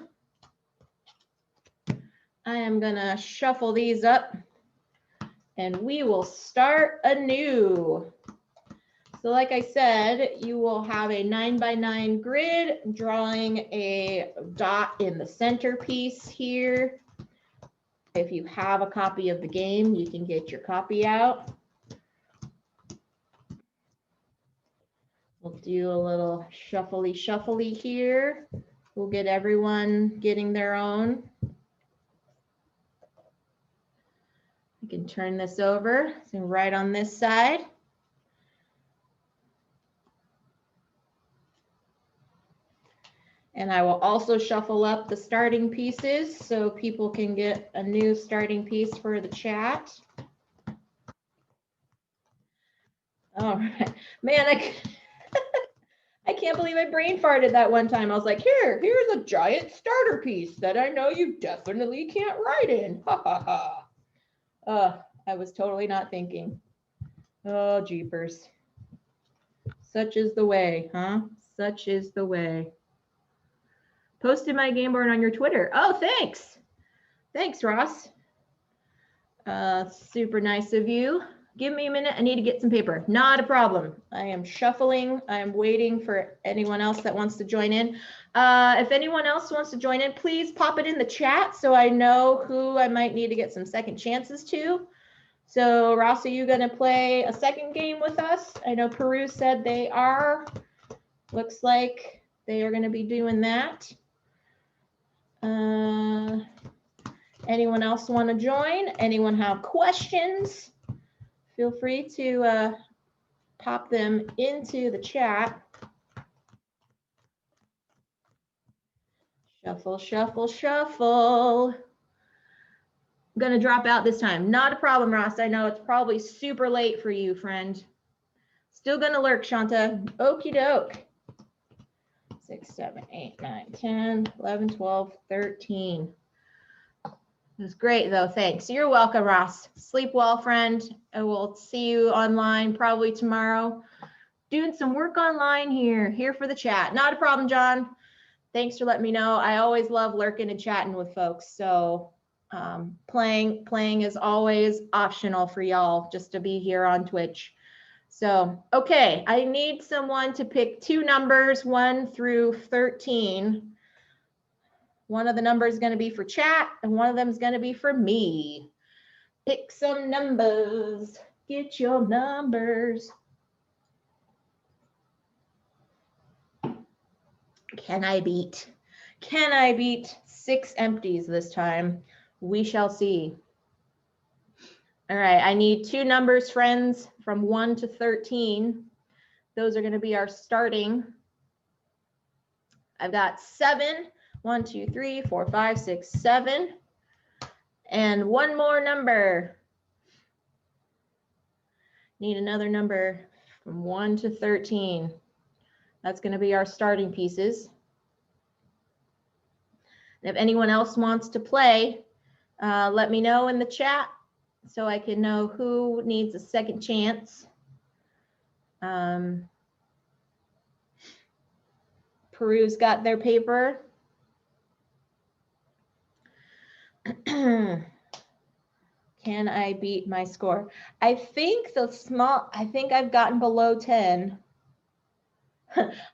I am going to shuffle these up and we will start anew. So like I said, you will have a 9x9 grid, drawing a dot in the centerpiece here. If you have a copy of the game, you can get your copy out. We'll do a little shuffly here. We'll get everyone getting their own. You can turn this over, so right on this side. And I will also shuffle up the starting pieces so people can get a new starting piece for the chat. All right, man, I can't believe I brain farted that one time. I was like, here's a giant starter piece that I know you definitely can't write in. Ha ha ha. I was totally not thinking. Oh, jeepers. Such is the way, huh? Such is the way. Posted my game board on your Twitter. Oh, thanks. Thanks, Ross. Super nice of you. Give me a minute. I need to get some paper. Not a problem. I am shuffling. I am waiting for anyone else that wants to join in. If anyone else wants to join in, please pop it in the chat so I know who I might need to get some second chances to. So, Ross, are you going to play a second game with us? I know Peru said they are. Looks like they are going to be doing that. Anyone else want to join? Anyone have questions? Feel free to pop them into the chat. Shuffle, shuffle, shuffle. I'm going to drop out this time. Not a problem, Ross. I know it's probably super late for you, friend. Still going to lurk, Shanta. Okie doke. 6, 7, 8, 9, 10, 11, 12, 13. It was great, though. Thanks. You're welcome, Ross. Sleep well, friend. I will see you online probably tomorrow. Doing some work online here for the chat. Not a problem, John. Thanks for letting me know. I always love lurking and chatting with folks. So playing is always optional for y'all just to be here on Twitch. So, okay, I need someone to pick 2 numbers, 1 through 13. One of the numbers is going to be for chat, and one of them is going to be for me. Pick some numbers. Get your numbers. Can I beat 6 empties this time? We shall see. All right, I need 2 numbers, friends, from 1 to 13. Those are going to be our starting. I've got 7. 1, 2, 3, 4, 5, 6, 7. And one more number. Need another number from 1 to 13. That's going to be our starting pieces. And if anyone else wants to play, let me know in the chat so I can know who needs a second chance. Peru's got their paper. Can I beat my score? I think I've gotten below 10.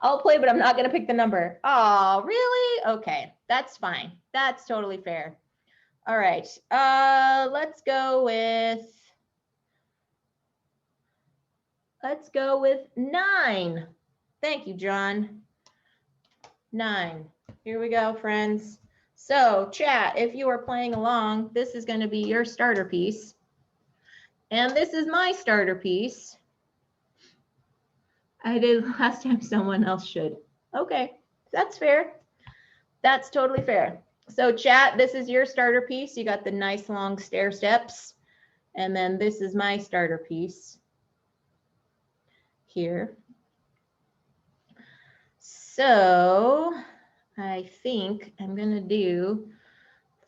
I'll play, but I'm not going to pick the number. Oh, really? Okay, that's fine. That's totally fair. All right, let's go with 9. Thank you, John. 9. Here we go, friends. So chat, if you are playing along, this is going to be your starter piece. And this is my starter piece. I did last time, someone else should. Okay, that's fair. That's totally fair. So chat, this is your starter piece. You got the nice long stair steps. And then this is my starter piece here. So I think I'm gonna do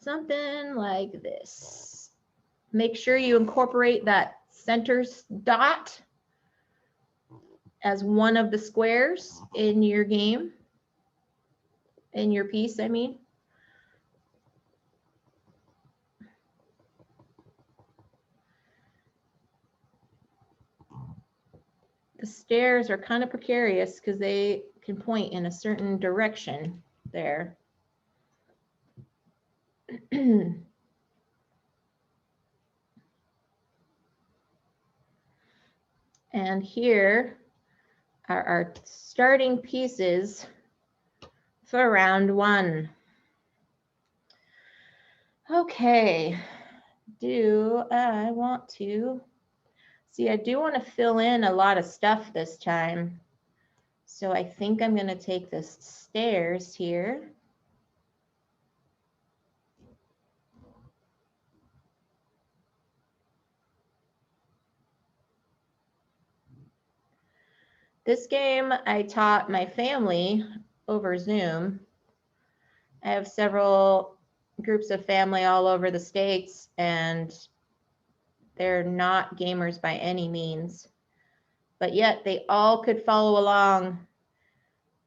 something like this. Make sure you incorporate that center dot as one of the squares in your game, in your piece, I mean. The stairs are kind of precarious because they can point in a certain direction there. And here are our starting pieces for round one. Okay, I want to see, I do want to fill in a lot of stuff this time. So I think I'm going to take the stairs here. This game I taught my family over Zoom. I have several groups of family all over the States, and they're not gamers by any means, but yet they all could follow along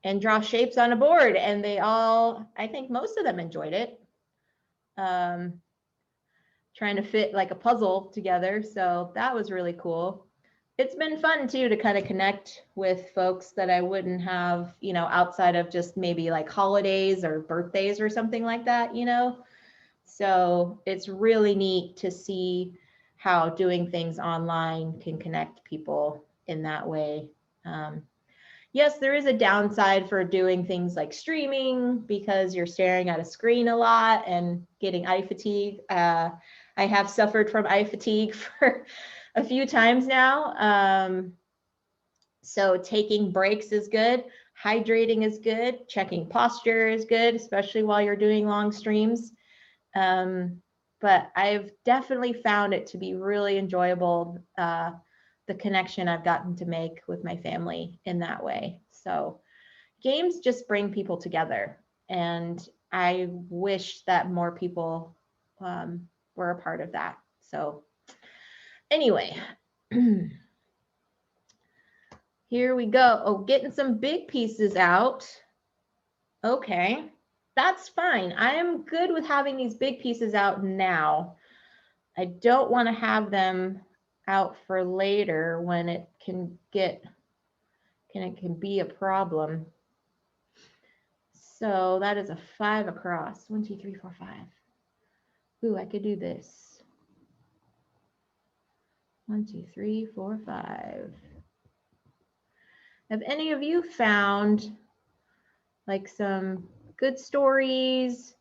and draw shapes on a board, and they all, I think most of them enjoyed it. Trying to fit like a puzzle together, so that was really cool. It's been fun too to kind of connect with folks that I wouldn't have, you know, outside of just maybe like holidays or birthdays or something like that, you know. So it's really neat to see how doing things online can connect people in that way. Yes, there is a downside for doing things like streaming because you're staring at a screen a lot and getting eye fatigue. I have suffered from eye fatigue for a few times now. So taking breaks is good. Hydrating is good. Checking posture is good, especially while you're doing long streams. But I've definitely found it to be really enjoyable, the connection I've gotten to make with my family in that way. So games just bring people together, and I wish that more people were a part of that. So anyway, here we go. Oh, getting some big pieces out. Okay, that's fine. I am good with having these big pieces out now. I don't want to have them out for later when it can be a problem. So that is a 5 across. 1, 2, 3, 4, 5. Ooh, I could do this. 1, 2, 3, 4, 5. Have any of you found like some good stories,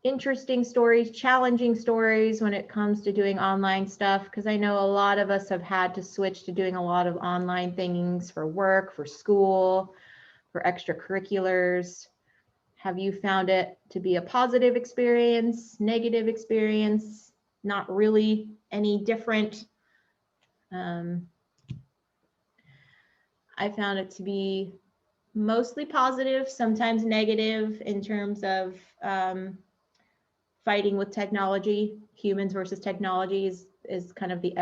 interesting stories, challenging stories when it comes to doing online stuff? Because I know a lot of us have had to switch to doing a lot of online things for work, for school, for extracurriculars. Have you found it to be a positive experience, negative experience, not really any different? I found it to be mostly positive, sometimes negative in terms of fighting with technology. Humans versus technology is kind of the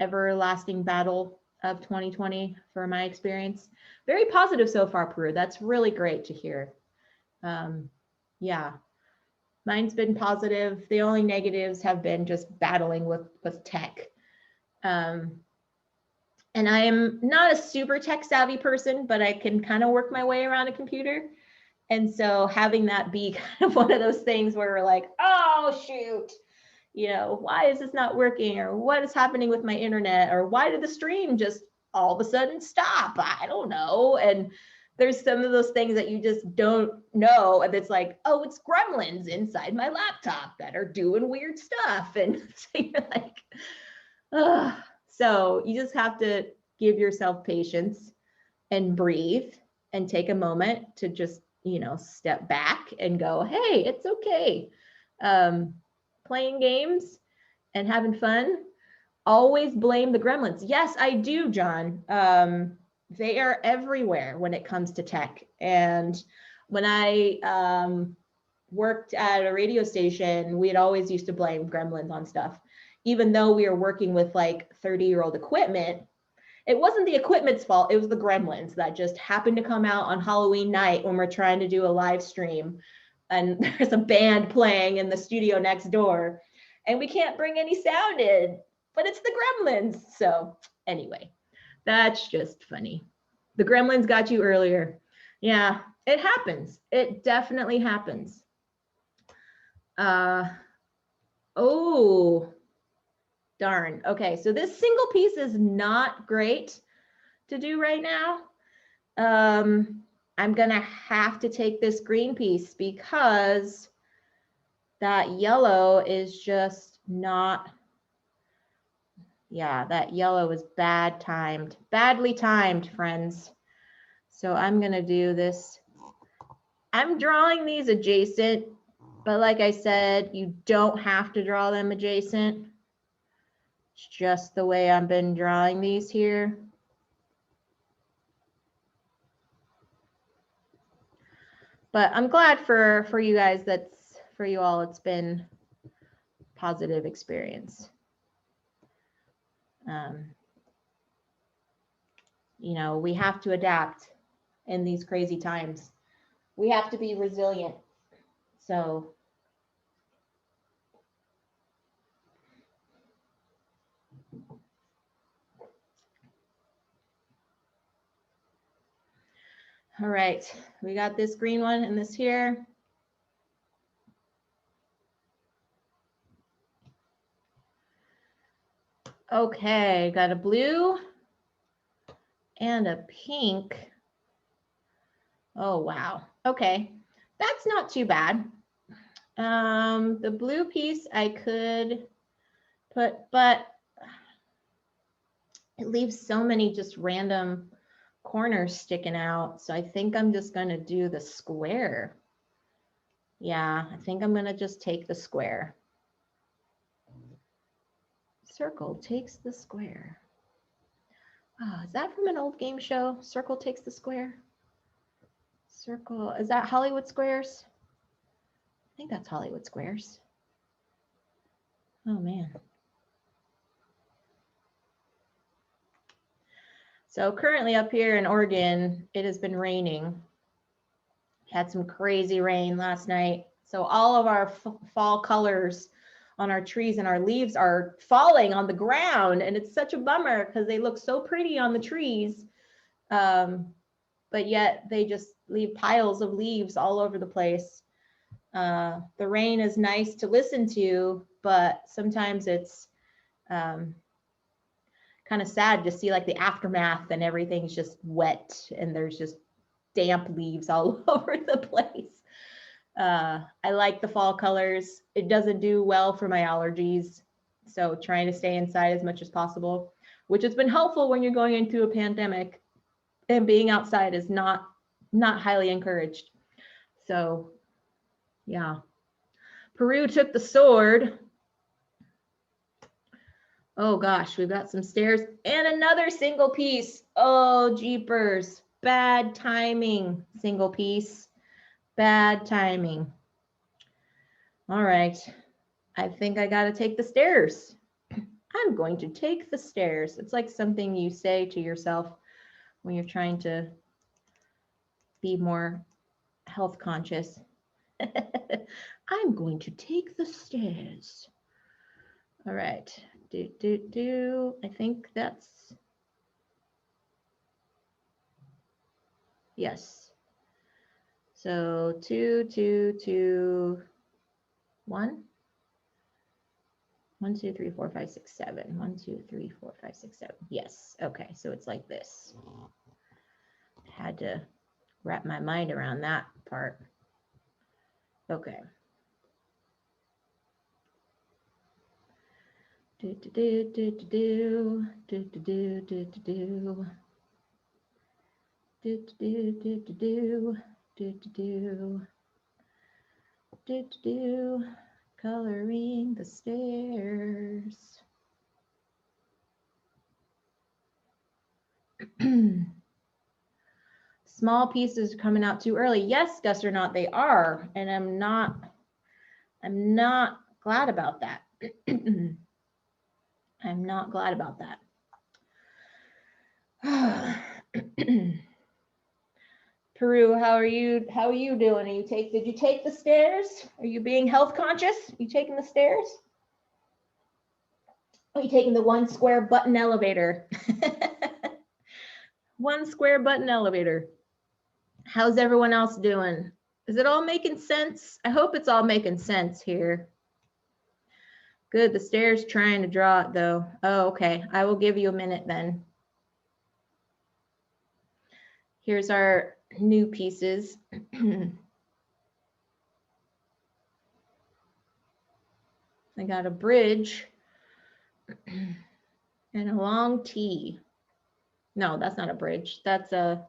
everlasting battle of 2020 for my experience. Very positive so far, Peru. That's really great to hear. Yeah, mine's been positive. The only negatives have been just battling with tech. And I am not a super tech savvy person, but I can kind of work my way around a computer. And so having that be kind of one of those things where we're like, oh, shoot, you know, why is this not working? Or what is happening with my internet? Or why did the stream just all of a sudden stop? I don't know. And there's some of those things that you just don't know. And it's like, oh, it's gremlins inside my laptop that are doing weird stuff. And so you're like, ugh. So you just have to give yourself patience and breathe and take a moment to just you know, step back and go, hey, it's okay. Playing games and having fun. Always blame the gremlins. Yes, I do, John. They are everywhere when it comes to tech. And when I worked at a radio station, we'd always used to blame gremlins on stuff. Even though we were working with like 30-year-old equipment, it wasn't the equipment's fault. It was the gremlins that just happened to come out on Halloween night when we're trying to do a live stream. And there's a band playing in the studio next door. And we can't bring any sound in, but it's the gremlins. So anyway, that's just funny. The gremlins got you earlier. Yeah, it happens. It definitely happens. Oh, darn. Okay, so this single piece is not great to do right now. I'm gonna have to take this green piece because that yellow is just not, yeah, that yellow is badly timed, friends. So I'm gonna do this. I'm drawing these adjacent, but like I said, you don't have to draw them adjacent. It's just the way I've been drawing these here. But I'm glad for you guys, for you all, it's been a positive experience. You know, we have to adapt in these crazy times. We have to be resilient. So all right, we got this green one and this here. Okay, got a blue and a pink. Oh, wow. Okay, that's not too bad. The blue piece I could put, but it leaves so many just random corners sticking out. So I think I'm just going to do the square. Yeah, I think I'm going to just take the square. Circle takes the square. Oh, is that from an old game show? Circle takes the square? Circle, is that Hollywood Squares? I think that's Hollywood Squares. Oh, man. So currently up here in Oregon, it has been raining. Had some crazy rain last night. So all of our fall colors on our trees and our leaves are falling on the ground. And it's such a bummer because they look so pretty on the trees. But yet they just leave piles of leaves all over the place. The rain is nice to listen to, but sometimes it's kind of sad to see like the aftermath and everything's just wet and there's just damp leaves all over the place. I like the fall colors. It doesn't do well for my allergies. So trying to stay inside as much as possible, which has been helpful when you're going into a pandemic and being outside is not highly encouraged. So yeah, Peru took the sword. Oh gosh, we've got some stairs and another single piece. Oh, jeepers. Bad timing, single piece. Bad timing. All right. I think I got to take the stairs. I'm going to take the stairs. It's like something you say to yourself when you're trying to be more health conscious. I'm going to take the stairs. All right. I think that's, yes. So 2, 2, 2, 1. 1, 2, 3, 4, 5, 6, 7. 1, 2, 3, 4, 5, 6, 7. Yes. Okay. So it's like this. Had to wrap my mind around that part. Okay. Do do do do do do do do do do do do do do do do. Coloring the stairs. Small pieces are coming out too early. Yes, Gus or not, they are, and I'm not glad about that. I'm not glad about that. Peru, how are you doing? Did you take the stairs? Are you being health conscious? Are you taking the stairs? Are you taking the one square button elevator? One square button elevator. How's everyone else doing? Is it all making sense? I hope it's all making sense here. Good, the stairs trying to draw it though. Oh, okay, I will give you a minute then. Here's our new pieces. I got a bridge and a long T. No, that's not a bridge. That's a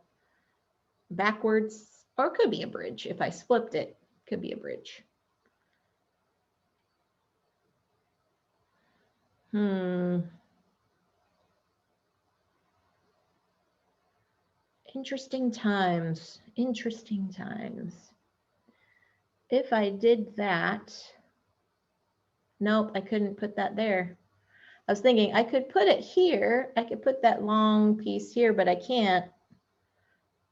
backwards, or it could be a bridge. If I flipped it, could be a bridge. Interesting times, interesting times. If I did that, nope, I couldn't put that there. I was thinking I could put it here. I could put that long piece here, but I can't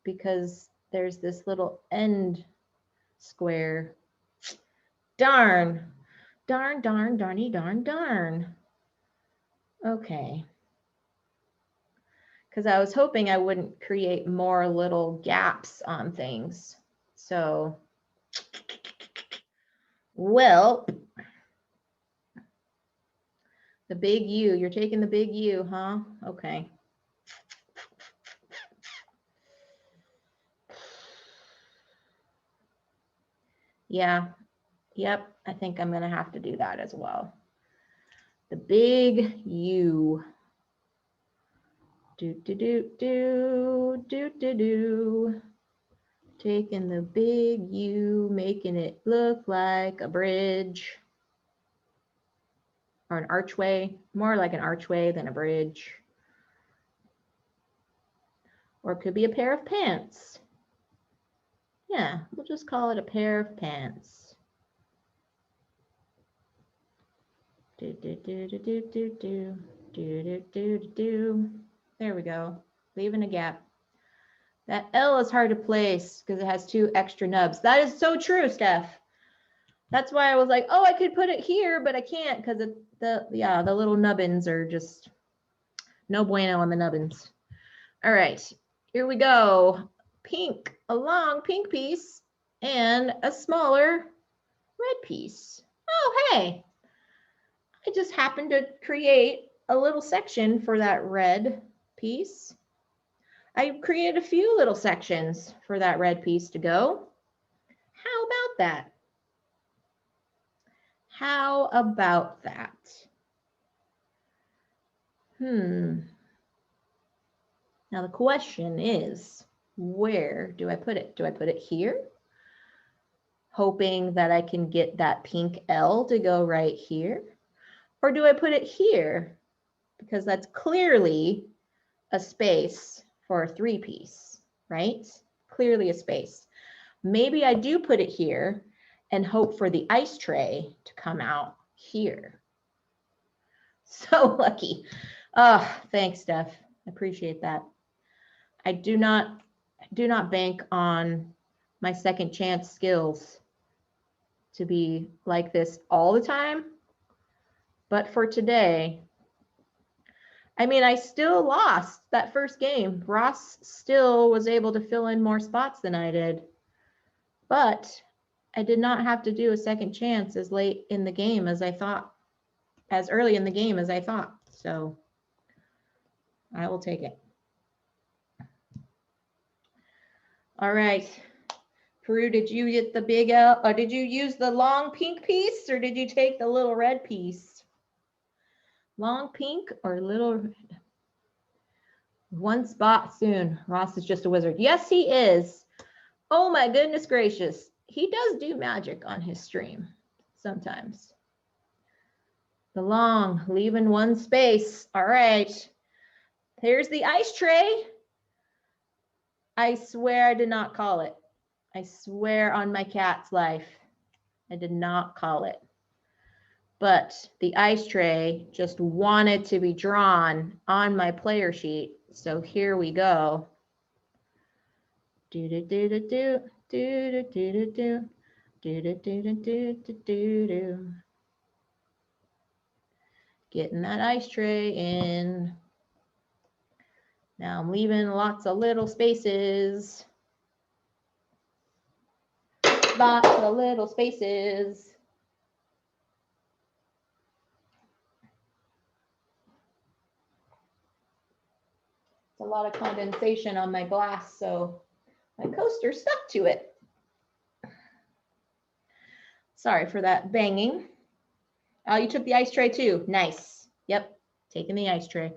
because there's this little end square. Darn, darn, darn, darny, darn, darn. Okay. Because I was hoping I wouldn't create more little gaps on things. So, well, the big U, you're taking the big U, huh? Okay. Yeah, yep, I think I'm gonna have to do that as well. The big U. Do, do, do, do, do, do, do. Taking the big U, making it look like a bridge. Or an archway, more like an archway than a bridge. Or it could be a pair of pants. Yeah, we'll just call it a pair of pants. Do, do, do, do, do, do, do, do, do, do, do. There we go, leaving a gap. That L is hard to place because it has two extra nubs. That is so true, Steph. That's why I was like, oh, I could put it here, but I can't because the little nubbins are just no bueno on the nubbins. All right, here we go. Pink, a long pink piece and a smaller red piece. Oh, hey, I just happened to create a little section for that red piece. I created a few little sections for that red piece to go. How about that? How about that? Now the question is, where do I put it? Do I put it here? Hoping that I can get that pink L to go right here? Or do I put it here? Because that's clearly a space for a three-piece, right? Clearly a space. Maybe I do put it here and hope for the ice tray to come out here. So lucky. Oh, thanks, Steph. I appreciate that. I do not bank on my second chance skills to be like this all the time. But for today, I mean, I still lost that first game. Ross still was able to fill in more spots than I did. But I did not have to do a second chance as late in the game as I thought, as early in the game as I thought. So I will take it. All right. Peru, did you get the big L, or did you use the long pink piece, or did you take the little red piece? Long pink or little red? One spot soon. Ross is just a wizard. Yes, he is. Oh my goodness gracious. He does do magic on his stream sometimes. The long, leaving one space. All right. Here's the ice tray. I swear I did not call it. I swear on my cat's life, I did not call it. But the ice tray just wanted to be drawn on my player sheet. So here we go. Do do do do do do do do do do do do do do do do do. Getting that ice tray in. Now I'm leaving lots of little spaces. Lots of little spaces. It's a lot of condensation on my glass, so my coaster stuck to it. Sorry for that banging. Oh, you took the ice tray too. Nice. Yep, taking the ice tray.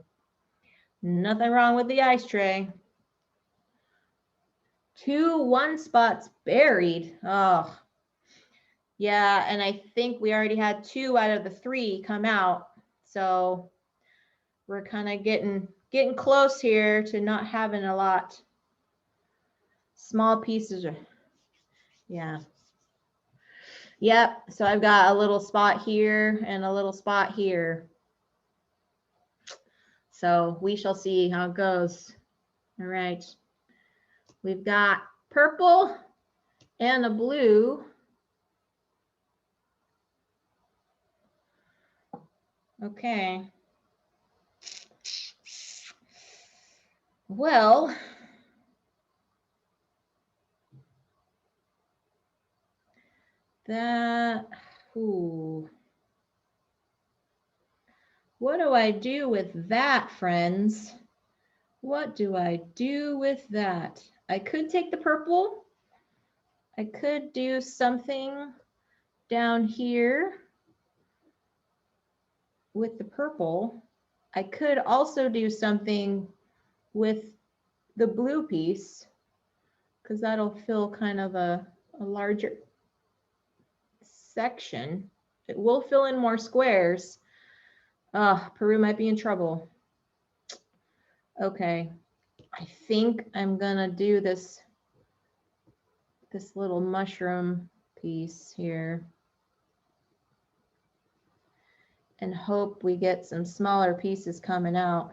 Nothing wrong with the ice tray. 2 1 spots buried. Oh, yeah, and I think we already had 2 out of the 3 come out. So we're kind of getting close here to not having a lot. Small pieces. Yeah. Yep. So I've got a little spot here and a little spot here. So we shall see how it goes. All right. We've got purple and a blue. Okay. Well, ooh. What do I do with that, friends? What do I do with that? I could take the purple. I could do something down here with the purple. I could also do something with the blue piece because that'll fill kind of a larger section. It will fill in more squares. Peru might be in trouble. Okay, I think I'm gonna do this little mushroom piece here and hope we get some smaller pieces coming out.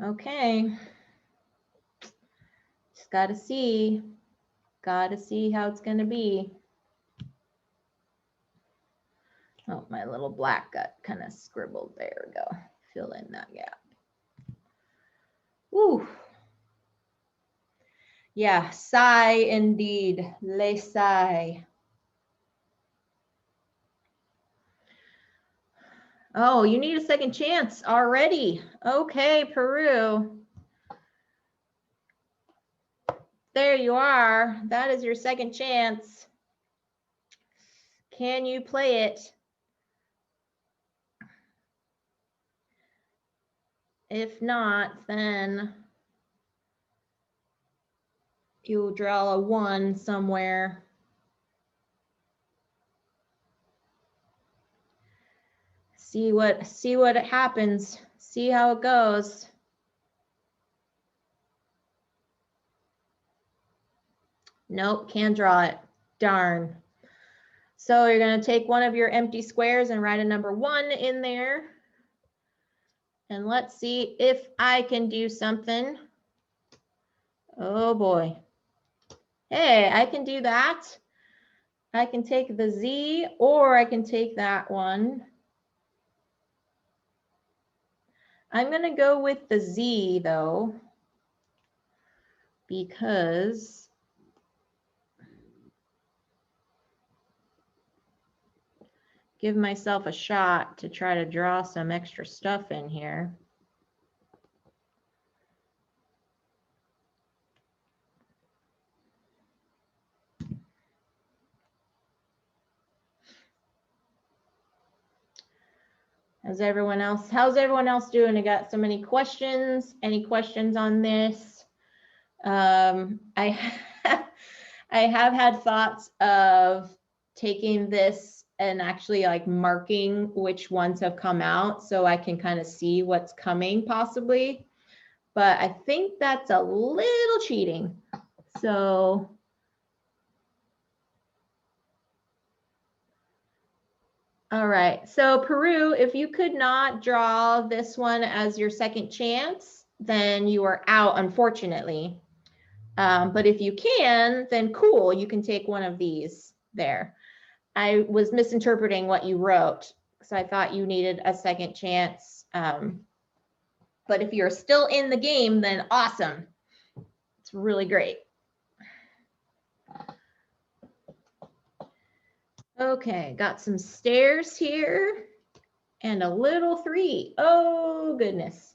Okay, just gotta see how it's gonna be. Oh, my little black got kind of scribbled. There we go. Fill in that gap. Woo. Yeah, sigh indeed. Les sigh. Oh, you need a second chance already. Okay, Peru. There you are. That is your second chance. Can you play it? If not, then you'll draw a 1 somewhere. See what happens. See how it goes. Nope, can't draw it. Darn. So you're going to take one of your empty squares and write a number 1 in there. And let's see if I can do something. Oh boy. Hey, I can do that. I can take the Z or I can take that one. I'm going to go with the Z though, because give myself a shot to try to draw some extra stuff in here. How's everyone else doing? I got so many questions. Any questions on this? I have had thoughts of taking this and actually like marking which ones have come out so I can kind of see what's coming possibly. But I think that's a little cheating. So all right, so Peru, if you could not draw this one as your second chance, then you are out, unfortunately. But if you can, then cool, you can take one of these there. I was misinterpreting what you wrote, so I thought you needed a second chance. But if you're still in the game, then awesome. It's really great. Okay, got some stairs here and a little 3. Oh, goodness.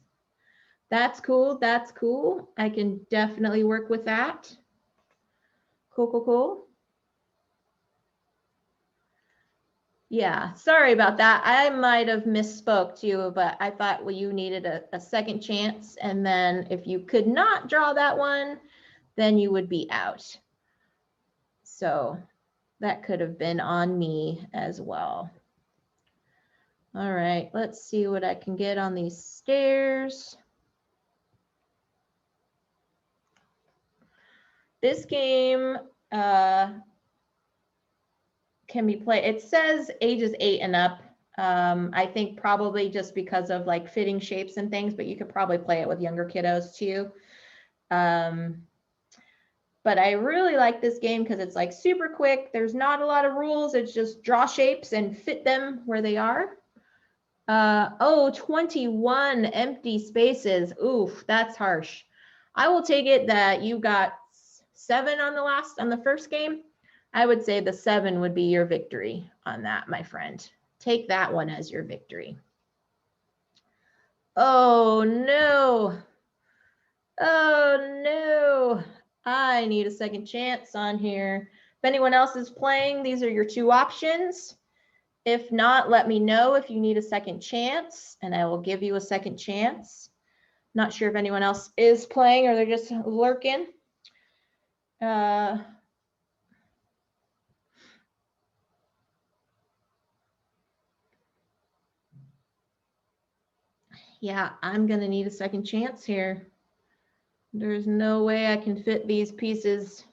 That's cool. That's cool. I can definitely work with that. Cool, cool, cool. Yeah, sorry about that. I might have misspoke to you, but I thought, well, you needed a second chance. And then if you could not draw that one, then you would be out. So that could have been on me as well. All right, let's see what I can get on these stairs. This game can be played, it says ages 8 and up. I think probably just because of like fitting shapes and things, but you could probably play it with younger kiddos too. But I really like this game because it's like super quick. There's not a lot of rules. It's just draw shapes and fit them where they are. Oh, 21 empty spaces. Oof, that's harsh. I will take it that you got 7 on the first game. I would say the 7 would be your victory on that, my friend. Take that one as your victory. Oh no. Oh no. I need a second chance on here. If anyone else is playing, these are your 2 options. If not, let me know if you need a second chance, and I will give you a second chance. Not sure if anyone else is playing or they're just lurking. Yeah, I'm gonna need a second chance here. There's no way I can fit these pieces.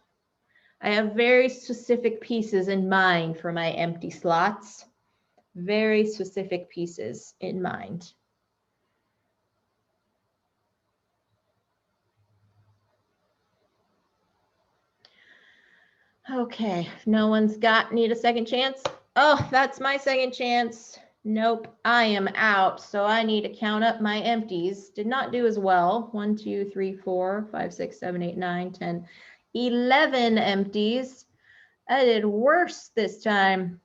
I have very specific pieces in mind for my empty slots. Very specific pieces in mind. Okay, no one's need a second chance. Oh, that's my second chance. Nope, I am out. So I need to count up my empties. Did not do as well. 1, 2, 3, 4, 5, 6, 7, 8, 9, 10, 11 empties. I did worse this time.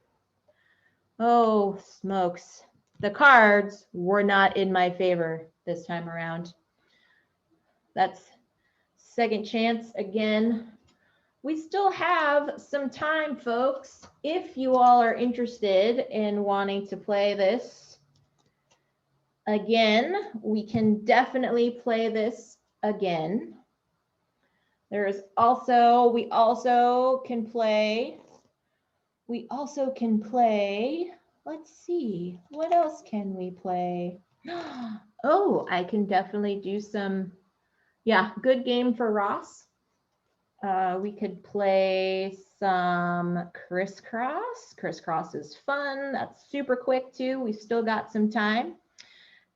Oh, smokes. The cards were not in my favor this time around. That's second chance again. We still have some time, folks. If you all are interested in wanting to play this again, we can definitely play this again. There's also, we also can play, let's see, what else can we play? Oh, I can definitely do some, yeah, good game for Ross. We could play some crisscross. Crisscross is fun. That's super quick too. We've still got some time.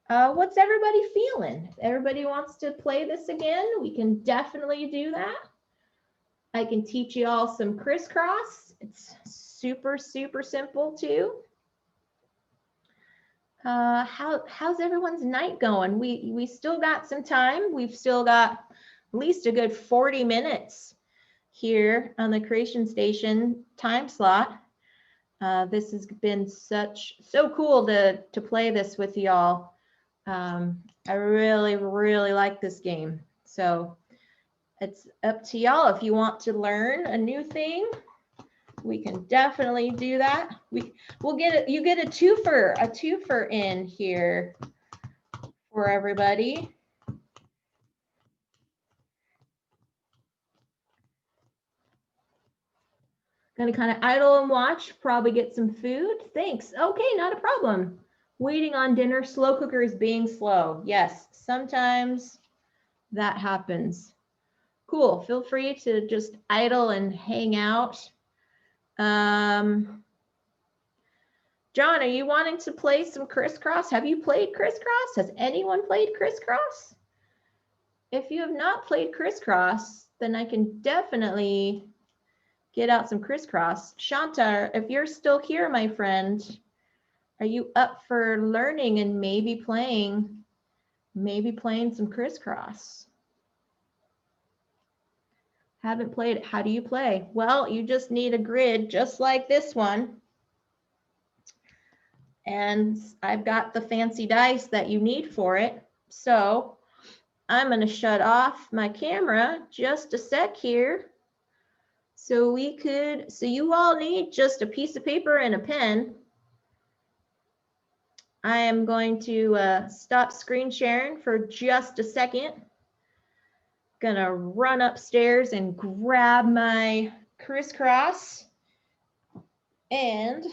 What's everybody feeling? If everybody wants to play this again, we can definitely do that. I can teach you all some crisscross. It's super, super simple too. How's everyone's night going? We still got some time. We've still got at least a good 40 minutes here on the Creation Station time slot. This has been so cool to play this with y'all. I really, really like this game. So it's up to y'all if you want to learn a new thing. we can definitely do that. We'll get it. You get a twofer in here for everybody. Gonna kind of idle and watch, probably get some food. Thanks. Okay, not a problem. Waiting on dinner, slow cookers being slow. Yes, sometimes that happens. Cool, feel free to just idle and hang out. John, are you wanting to play some crisscross? Have you played crisscross? Has anyone played crisscross? If you have not played crisscross, then I can definitely get out some crisscross. Shanta, if you're still here, my friend, are you up for learning and maybe playing some crisscross? Haven't played it. How do you play? Well, you just need a grid just like this one. And I've got the fancy dice that you need for it. So I'm going to shut off my camera just a sec here. So you all need just a piece of paper and a pen. I am going to stop screen sharing for just a second. Gonna run upstairs and grab my crisscross and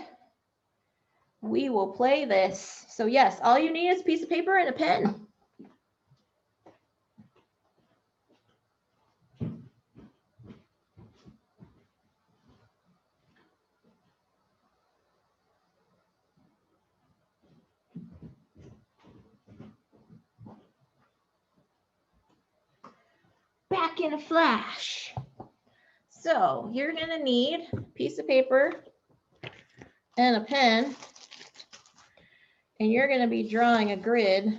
we will play this. So yes, all you need is a piece of paper and a pen. Back in a flash. So you're gonna need a piece of paper and a pen, and you're gonna be drawing a grid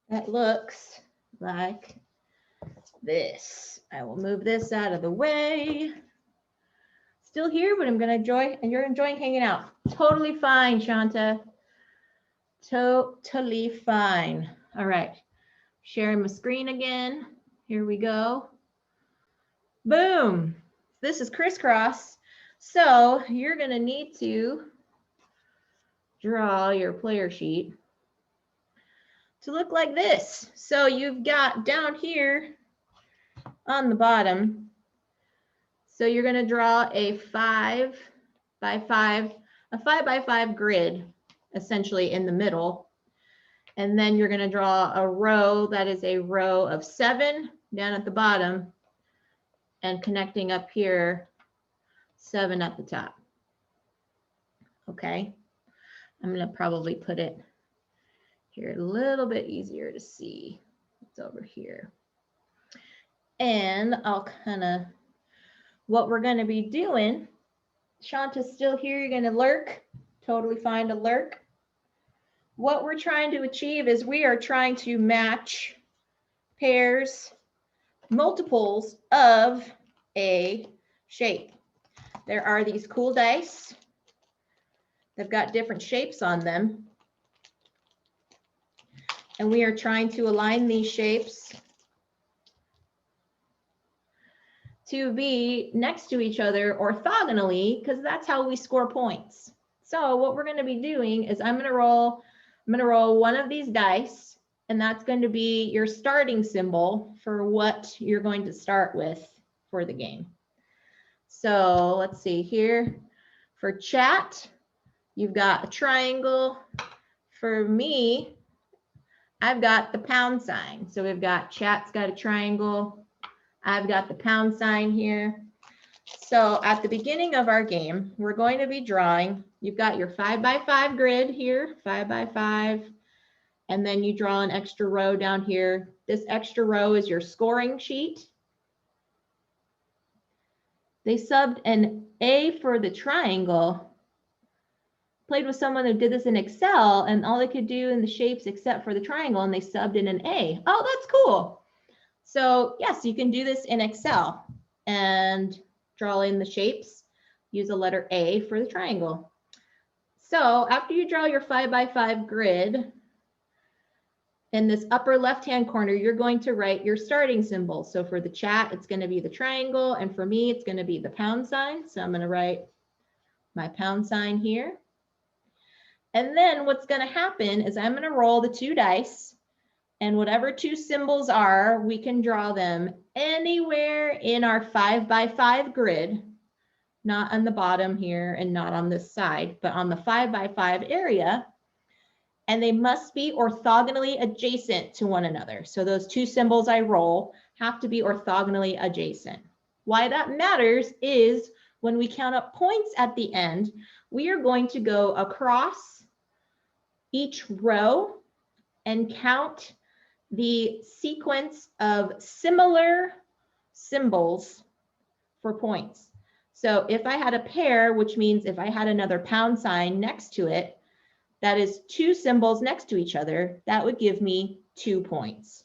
that looks like this. I will move this out of the way. Still here, but I'm gonna enjoy, and you're enjoying hanging out. Totally fine, Shanta. Totally fine. All right. Sharing my screen again. Here we go. Boom. This is crisscross. So you're going to need to draw your player sheet to look like this. So you've got down here on the bottom. So you're going to draw a 5 by 5 grid, essentially in the middle. And then you're going to draw a row that is a row of 7 down at the bottom and connecting up here, 7 at the top. Okay. I'm going to probably put it here a little bit easier to see. It's over here. And I'll what we're going to be doing, Shanta's still here. You're going to lurk. Totally fine to lurk. What we're trying to achieve is we are trying to match pairs, multiples of a shape. There are these cool dice. They've got different shapes on them. And we are trying to align these shapes to be next to each other orthogonally, because that's how we score points. So what we're going to be doing is I'm going to roll one of these dice, and that's going to be your starting symbol for what you're going to start with for the game. So let's see here. For chat, you've got a triangle. For me, I've got the pound sign. So we've got chat's got a triangle. I've got the pound sign here. So at the beginning of our game, we're going to be drawing, you've got your 5 by 5 grid here, 5 by 5, and then you draw an extra row down here. This extra row is your scoring sheet. They subbed an A for the triangle. Played with someone who did this in Excel, and all they could do in the shapes except for the triangle, and they subbed in an A. Oh, that's cool. So yes, you can do this in Excel and draw in the shapes, use a letter A for the triangle. So after you draw your 5 by 5 grid, In this upper left-hand corner, you're going to write your starting symbol. So for the chat, it's going to be the triangle, and for me, it's going to be the pound sign. So I'm going to write my pound sign here. And then what's going to happen is I'm going to roll the 2 dice, and whatever 2 symbols are, we can draw them anywhere in our 5x5 grid, not on the bottom here and not on this side, but on the 5x5 area. And they must be orthogonally adjacent to one another. So those 2 symbols I roll have to be orthogonally adjacent. Why that matters is when we count up points at the end, we are going to go across each row and count the sequence of similar symbols for points. So if I had a pair, which means if I had another pound sign next to it, that is 2 symbols next to each other, that would give me 2 points.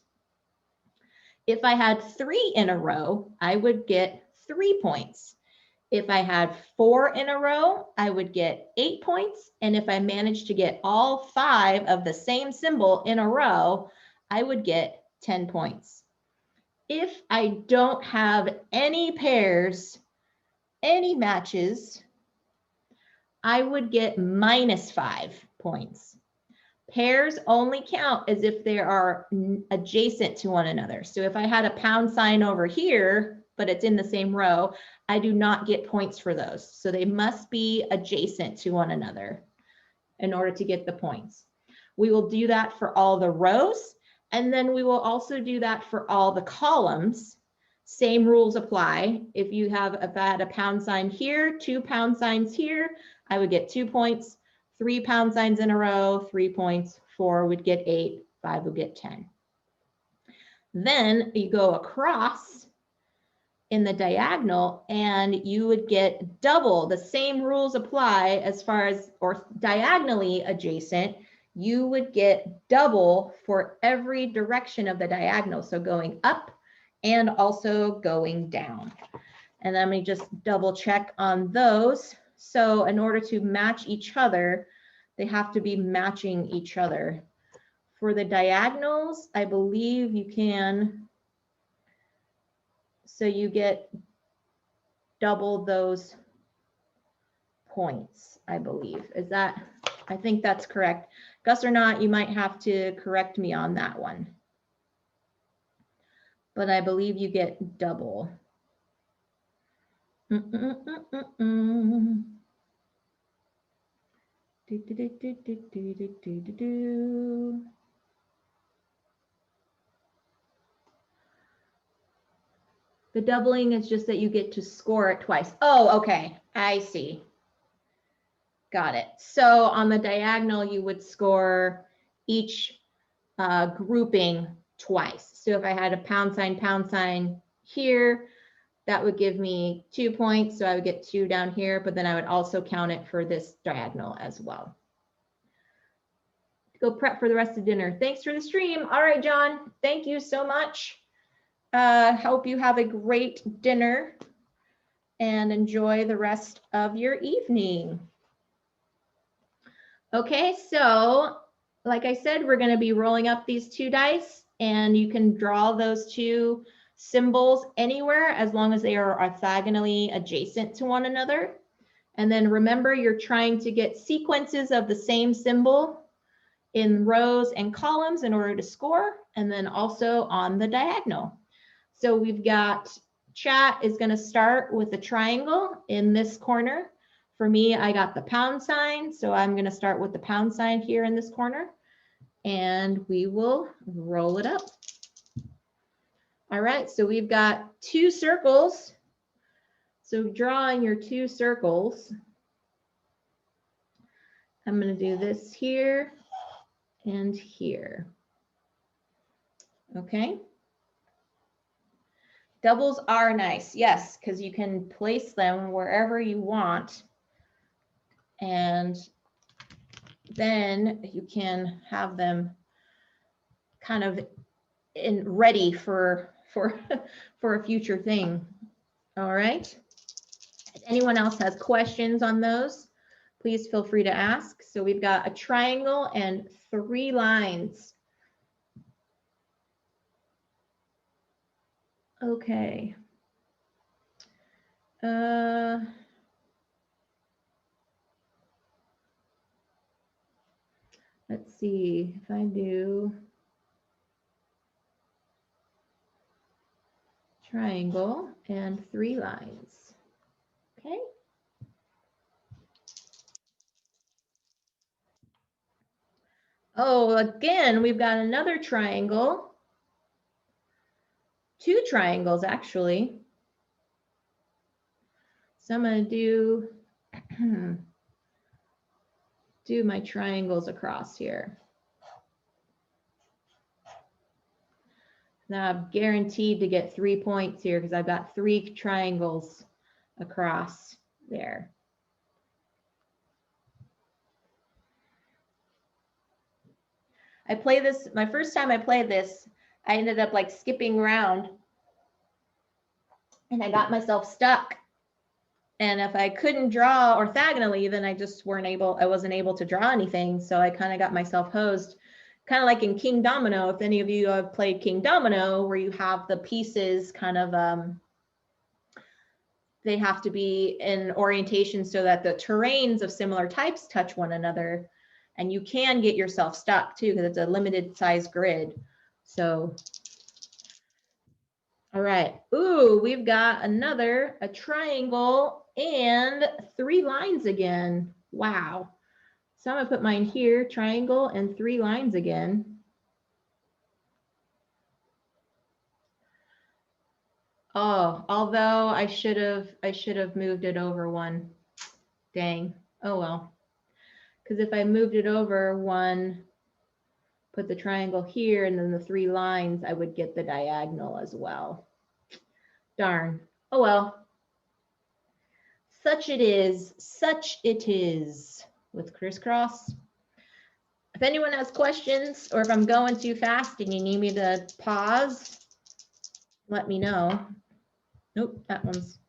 If I had 3 in a row, I would get 3 points. If I had 4 in a row, I would get 8 points. And if I managed to get all 5 of the same symbol in a row, I would get 10 points. If I don't have any pairs, any matches, I would get -5 points. Pairs only count as if they are adjacent to one another. So if I had a pound sign over here, but it's in the same row, I do not get points for those. So they must be adjacent to one another in order to get the points. We will do that for all the rows, and then we will also do that for all the columns. Same rules apply. If I had a pound sign here, 2 pound signs here, I would get 2 points. 3 pound signs in a row, 3 points. 4 would get 8, 5 would get 10. Then you go across in the diagonal and you would get double. The same rules apply as far as or diagonally adjacent. You would get double for every direction of the diagonal. So going up and also going down. And let me just double check on those. So in order to match each other, they have to be matching each other. For the diagonals, I believe you can, so you get double those points, I believe. Is that, I think that's correct. Gus or not, you might have to correct me on that one. But I believe you get double. The doubling is just that you get to score it twice. Oh, okay, I see. Got it. So on the diagonal, you would score each grouping twice. So if I had a pound sign here, that would give me 2 points. So I would get 2 down here, but then I would also count it for this diagonal as well. Go prep for the rest of dinner. Thanks for the stream. All right, John, thank you so much. Hope you have a great dinner and enjoy the rest of your evening. Okay, so like I said, we're going to be rolling up these 2 dice, and you can draw those 2 symbols anywhere as long as they are orthogonally adjacent to one another. And then remember, you're trying to get sequences of the same symbol in rows and columns in order to score, and then also on the diagonal. So we've got chat is going to start with a triangle in this corner. For me, I got the pound sign, so I'm going to start with the pound sign here in this corner, and we will roll it up. All right, so we've got 2 circles. So drawing your 2 circles, I'm going to do this here and here. Okay. Doubles are nice, yes, because you can place them wherever you want. And then you can have them kind of ready for a future thing. All right. If anyone else has questions on those, please feel free to ask. So we've got a triangle and 3 lines. Okay. Let's see if I do triangle and 3 lines. Okay. Oh, again, we've got another triangle. 2 triangles, actually. So I'm going to do my triangles across here. Now I'm guaranteed to get 3 points here because I've got 3 triangles across there. I play this, my first time I played this, I ended up like skipping around and I got myself stuck. And if I couldn't draw orthogonally, then I wasn't able to draw anything. So I kind of got myself hosed, kind of like in King Domino. If any of you have played King Domino, where you have the pieces kind of, they have to be in orientation so that the terrains of similar types touch one another. And you can get yourself stuck too, because it's a limited size grid. So, all right. Ooh, we've got a triangle and 3 lines again. Wow. So I'm gonna put mine here, triangle and 3 lines again. Oh, although I should have moved it over one. Dang. Oh well. Because if I moved it over one, put the triangle here and then the 3 lines, I would get the diagonal as well. Darn. Oh well. Such it is with crisscross. If anyone has questions or if I'm going too fast and you need me to pause, let me know. Nope, that one's.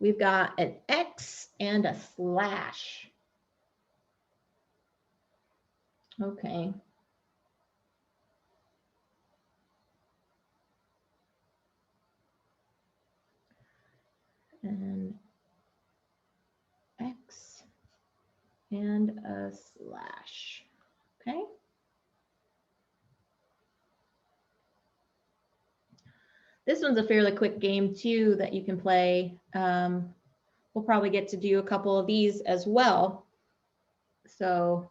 We've got an X and a slash. Okay. And X and a slash. Okay. This one's a fairly quick game too that you can play. We'll probably get to do a couple of these as well. So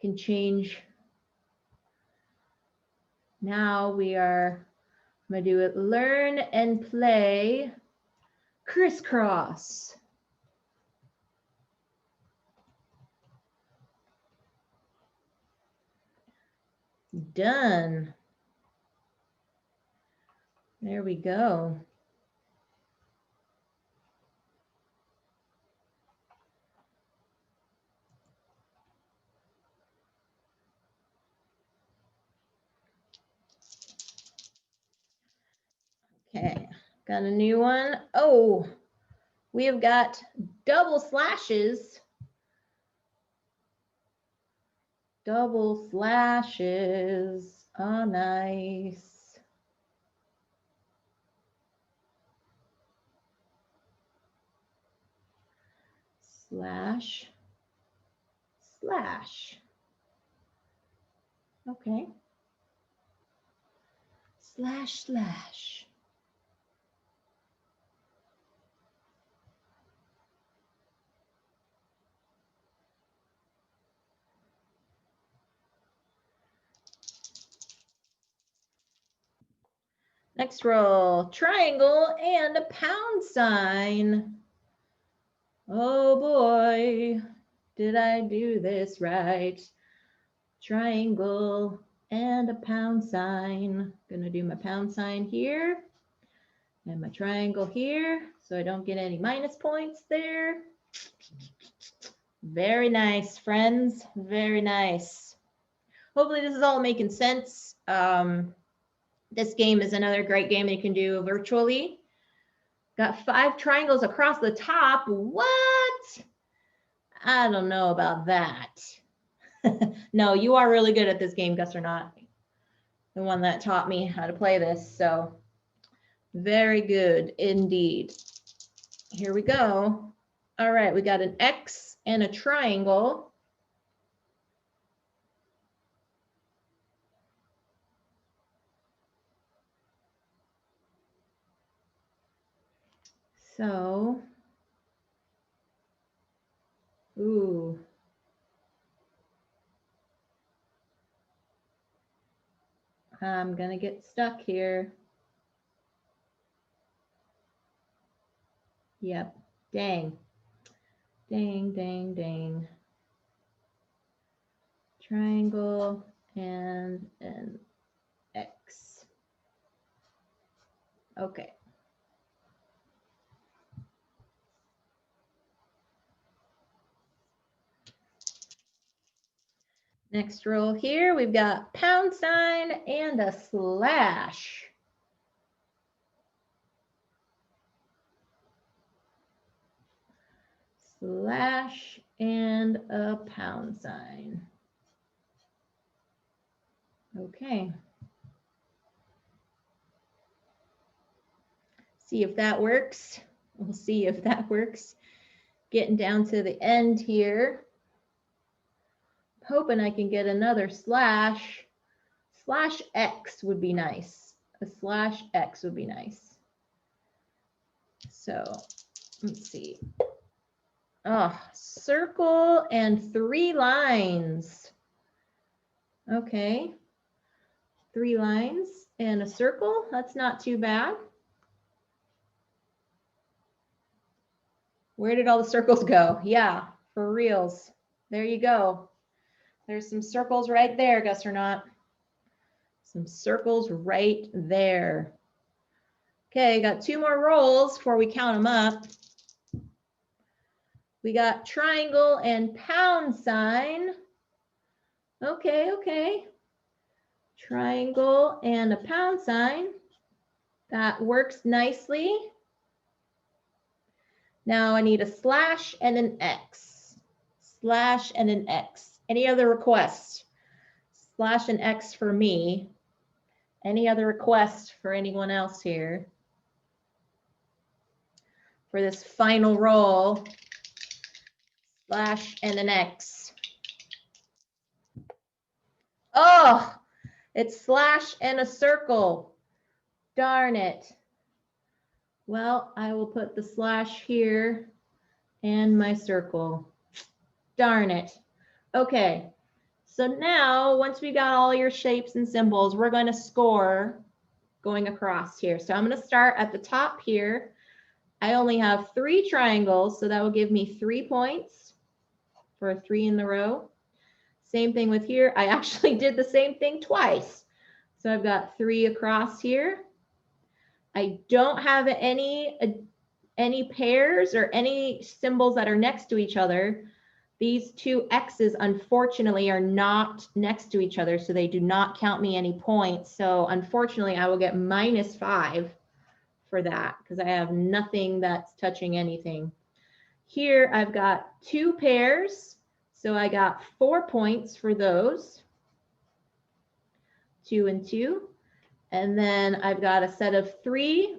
can change. Now I'm gonna do it, learn and play crisscross. Done. There we go. Okay, got a new one. Oh, we have got double slashes. Double slashes. Oh, nice. Slash, slash. Okay. Slash, slash. Next roll, triangle and a pound sign. Oh boy, did I do this right? Triangle and a pound sign. Gonna do my pound sign here and my triangle here so I don't get any minus points there. Very nice, friends, very nice. Hopefully this is all making sense. This game is another great game you can do virtually. Got 5 triangles across the top. What? I don't know about that. No, you are really good at this game, Gus, or not. The one that taught me how to play this. So Very good indeed. Here we go. All right, we got an X and a triangle. So, ooh. I'm gonna get stuck here. Yep, dang. Dang, dang, dang. Triangle and an X. Okay. Next row here, we've got pound sign and a slash. Slash and a pound sign. Okay. See if that works. We'll see if that works. Getting down to the end here. Hoping I can get another slash. Slash X would be nice. A slash X would be nice. So let's see. Oh, circle and 3 lines. Okay. 3 lines and a circle. That's not too bad. Where did all the circles go? Yeah, for reals. There you go. There's some circles right there, guess or not. Some circles right there. Okay, got 2 more rolls before we count them up. We got triangle and pound sign. Okay, okay. Triangle and a pound sign. That works nicely. Now I need a slash and an X. Slash and an X. Any other requests? Slash and X for me. Any other requests for anyone else here? For this final roll, slash and an X. Oh, it's slash and a circle. Darn it. Well, I will put the slash here and my circle. Darn it. Okay, so now once we got all your shapes and symbols, we're going to score going across here. So I'm going to start at the top here. I only have 3 triangles, so that will give me 3 points for a 3 in the row. Same thing with here. I actually did the same thing twice. So I've got 3 across here. I don't have any pairs or any symbols that are next to each other. These 2 X's, unfortunately, are not next to each other, so they do not count me any points. So unfortunately, I will get -5 for that because I have nothing that's touching anything. Here, I've got 2 pairs, so I got 4 points for those. 2 and 2. And then I've got a set of 3,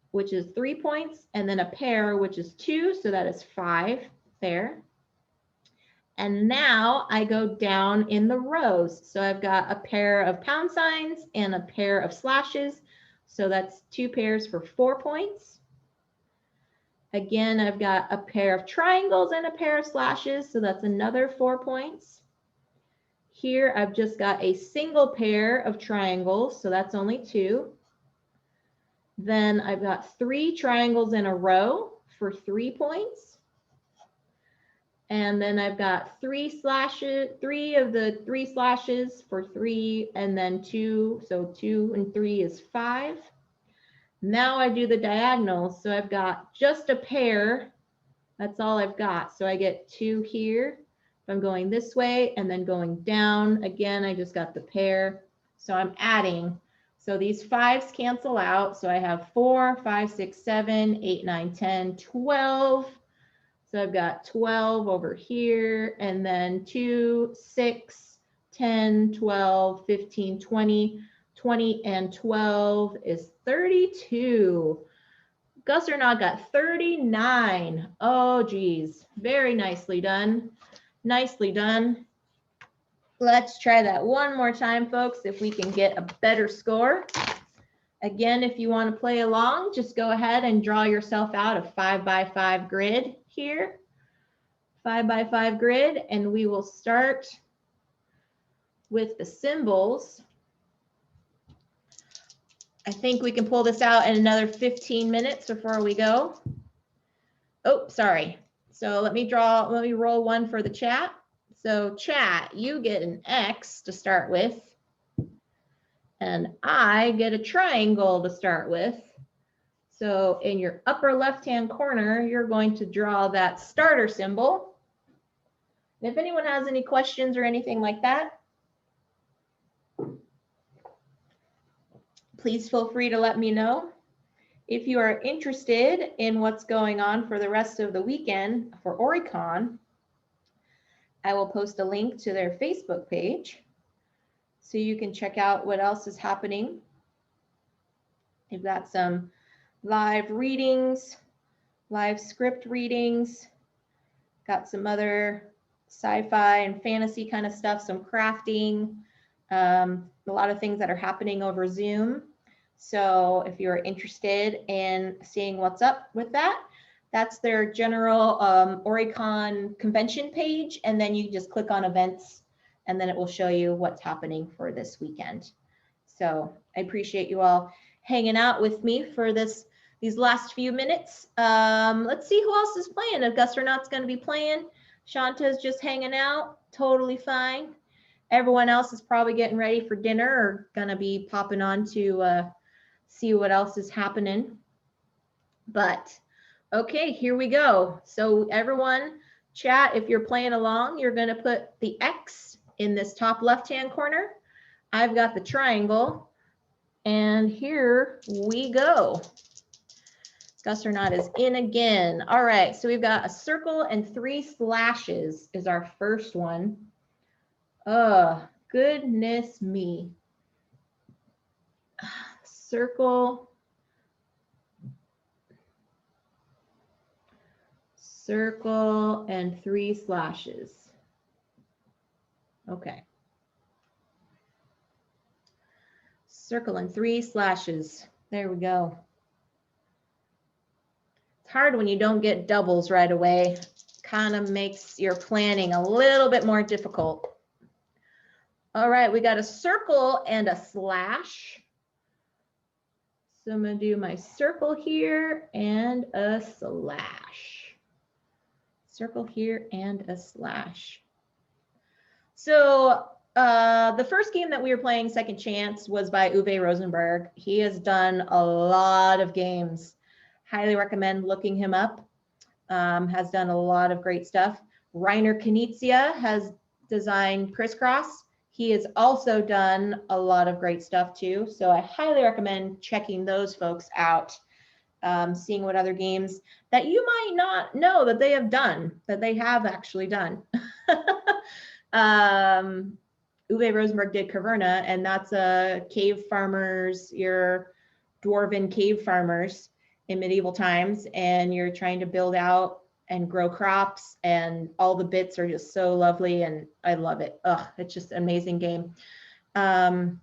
which is 3 points, and then a pair, which is 2, so that is 5 there. And now I go down in the rows. So I've got a pair of pound signs and a pair of slashes. So that's 2 pairs for 4 points. Again, I've got a pair of triangles and a pair of slashes. So that's another 4 points. Here, I've just got a single pair of triangles. So that's only 2. Then I've got 3 triangles in a row for 3 points. And then I've got 3 slashes, 3 of the 3 slashes for 3, and then 2. So 2 and 3 is 5. Now I do the diagonals. So I've got just a pair. That's all I've got. So I get 2 here. If I'm going this way and then going down, again, I just got the pair. So I'm adding. So these 5s cancel out. So I have 4, 5, 6, 7, 8, 9, 10, 12. So I've got 12 over here, and then 2, 6, 10, 12, 15, 20, 20 and 12 is 32. Gus or not got 39. Oh, geez. Very nicely done. Nicely done. Let's try that one more time, folks, if we can get a better score. Again, if you want to play along, just go ahead and draw yourself out a 5x5 grid here. 5x5 grid, and we will start with the symbols. I think we can pull this out in another 15 minutes before we go. Oh, sorry. So let me roll one for the chat. So chat, you get an X to start with, and I get a triangle to start with. So in your upper left-hand corner, you're going to draw that starter symbol. And if anyone has any questions or anything like that, please feel free to let me know. If you are interested in what's going on for the rest of the weekend for OReCon, I will post a link to their Facebook page so you can check out what else is happening. They've got some live readings, live script readings, got some other sci-fi and fantasy kind of stuff, some crafting, a lot of things that are happening over Zoom. So if you're interested in seeing what's up with that, that's their general OReCon convention page. And then you just click on events and then it will show you what's happening for this weekend. So I appreciate you all hanging out with me for these last few minutes. Let's see who else is playing. If Gus or not's going to be playing. Shanta's just hanging out, totally fine. Everyone else is probably getting ready for dinner or going to be popping on to see what else is happening. But okay, here we go. So everyone, chat, if you're playing along, you're going to put the X in this top left-hand corner. I've got the triangle, and here we go. Gus or not is in again. All right, so we've got a circle and 3 slashes is our first one. Oh, goodness me. Circle, circle, and 3 slashes. Okay. Circle and 3 slashes. There we go. It's hard when you don't get doubles right away. Kind of makes your planning a little bit more difficult. All right, we got a circle and a slash. So I'm going to do my circle here and a slash. Circle here and a slash. So the first game that we were playing, Second Chance, was by Uwe Rosenberg. He has done a lot of games. Highly recommend looking him up. Has done a lot of great stuff. Reiner Knizia has designed Crisscross. He has also done a lot of great stuff too. So I highly recommend checking those folks out, seeing what other games that you might not know that they have done, that they have actually done. Uwe Rosenberg did Caverna, and that's cave farmers, your dwarven cave farmers in medieval times, and you're trying to build out and grow crops, and all the bits are just so lovely, and I love it. Ugh, it's just an amazing game. Reiner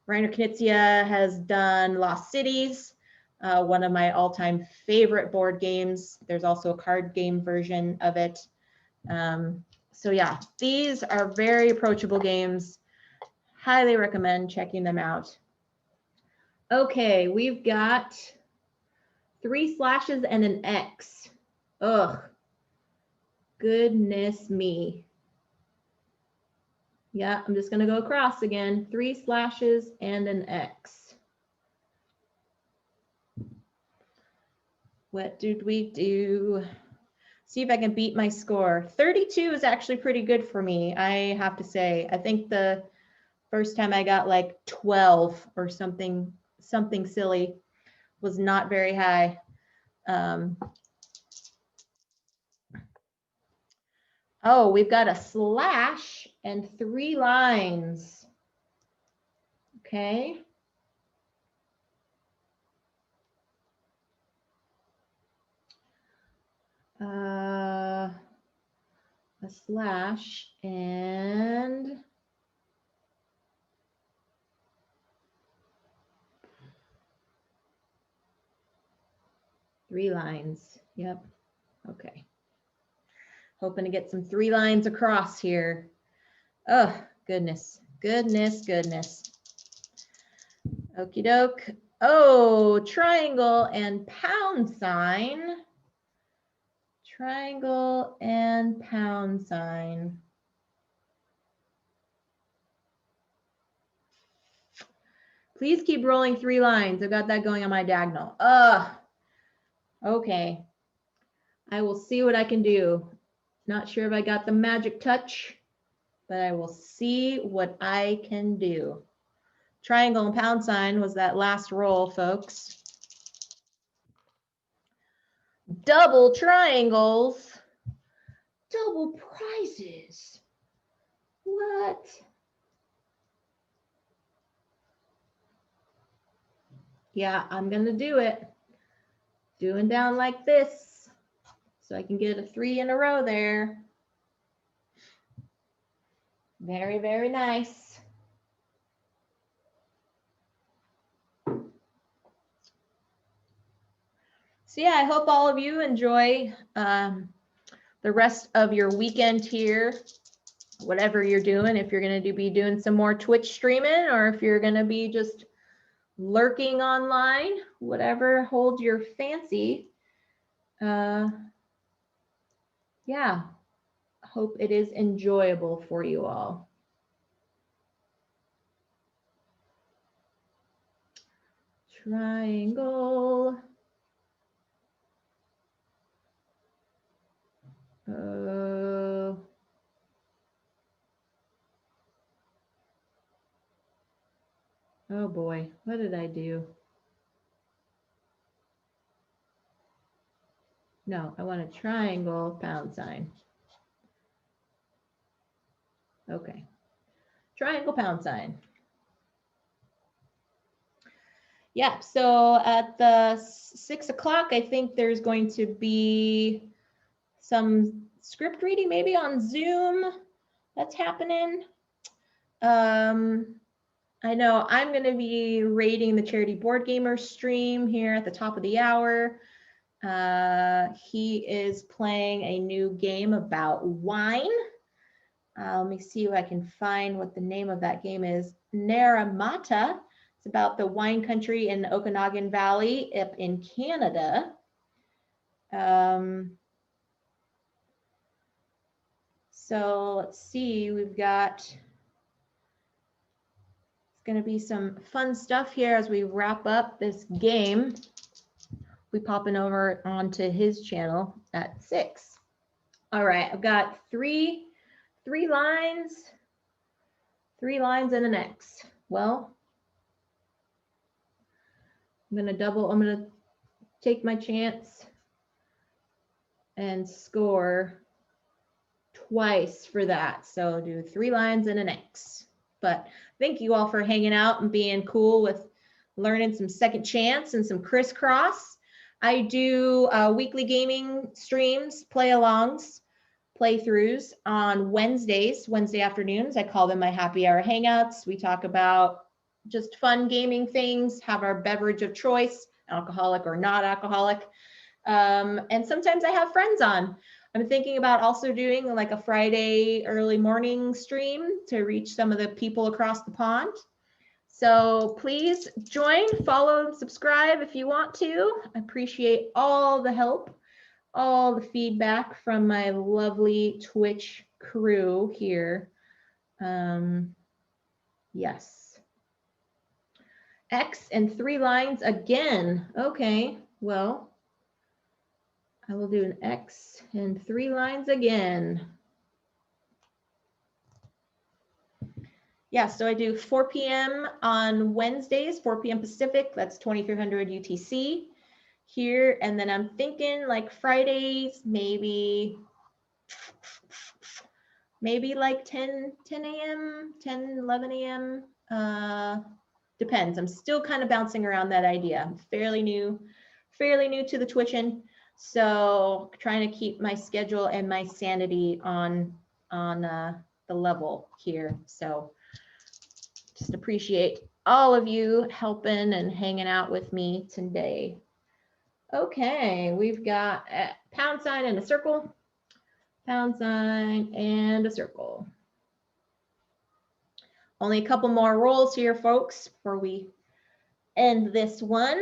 Knizia has done Lost Cities, one of my all-time favorite board games. There's also a card game version of it. So yeah, these are very approachable games. Highly recommend checking them out. Okay, we've got 3 slashes and an X. Ugh, goodness me. Yeah, I'm just gonna go across again. 3 slashes and an X. What did we do? See if I can beat my score. 32 is actually pretty good for me, I have to say. I think the first time I got like 12 or something silly, was not very high. Oh, we've got a slash and 3 lines. Okay. a slash and three lines. Yep. Okay. Hoping to get some 3 lines across here. Oh, goodness. Goodness, goodness. Okie doke. Oh, triangle and pound sign. Triangle and pound sign. Please keep rolling 3 lines. I've got that going on my diagonal. Okay. I will see what I can do. Not sure if I got the magic touch, but I will see what I can do. Triangle and pound sign was that last roll, folks. Double triangles. Double prizes. What? Yeah, I'm going to do it. Doing down like this so I can get a 3 in a row there. Very, very nice. So yeah, I hope all of you enjoy the rest of your weekend here, whatever you're doing, if you're going to be doing some more Twitch streaming or if you're going to be just lurking online, whatever holds your fancy. Yeah, hope it is enjoyable for you all. Triangle. Oh boy, what did I do? No, I want a triangle, pound sign. Okay, triangle, pound sign. Yeah, so at the 6 o'clock, I think there's going to be some script reading maybe on Zoom that's happening. I know I'm going to be rating the Charity Board Gamer stream here at the top of the hour. He is playing a new game about wine. Let me see if I can find what the name of that game is. Naramata. It's about the wine country in the Okanagan Valley up in Canada. So let's see, we've got, it's going to be some fun stuff here as we wrap up this game. We popping over onto his channel at 6. All right, I've got three lines, 3 lines and an X. Well, I'm going to take my chance and score twice for that. So I'll do 3 lines and an X. But thank you all for hanging out and being cool with learning some second chance and some crisscross. I do weekly gaming streams, play-alongs, playthroughs on Wednesday afternoons. I call them my happy hour hangouts. We talk about just fun gaming things, have our beverage of choice, alcoholic or not alcoholic. And sometimes I have friends on. I'm thinking about also doing like a Friday early morning stream to reach some of the people across the pond. So please join, follow, and subscribe if you want to. I appreciate all the help, all the feedback from my lovely Twitch crew here. Yes. X and 3 lines again. Okay, well, I will do an X and 3 lines again. Yeah, so I do 4 p.m. on Wednesdays, 4 p.m. Pacific, that's 2300 UTC here. And then I'm thinking like Fridays, maybe like 10 a.m., 10, 11 a.m. Depends. I'm still kind of bouncing around that idea. I'm fairly new to the Twitching. So trying to keep my schedule and my sanity on the level here. So just appreciate all of you helping and hanging out with me today. Okay, we've got a pound sign and a circle, pound sign and a circle. Only a couple more rolls here, folks, before we end this one.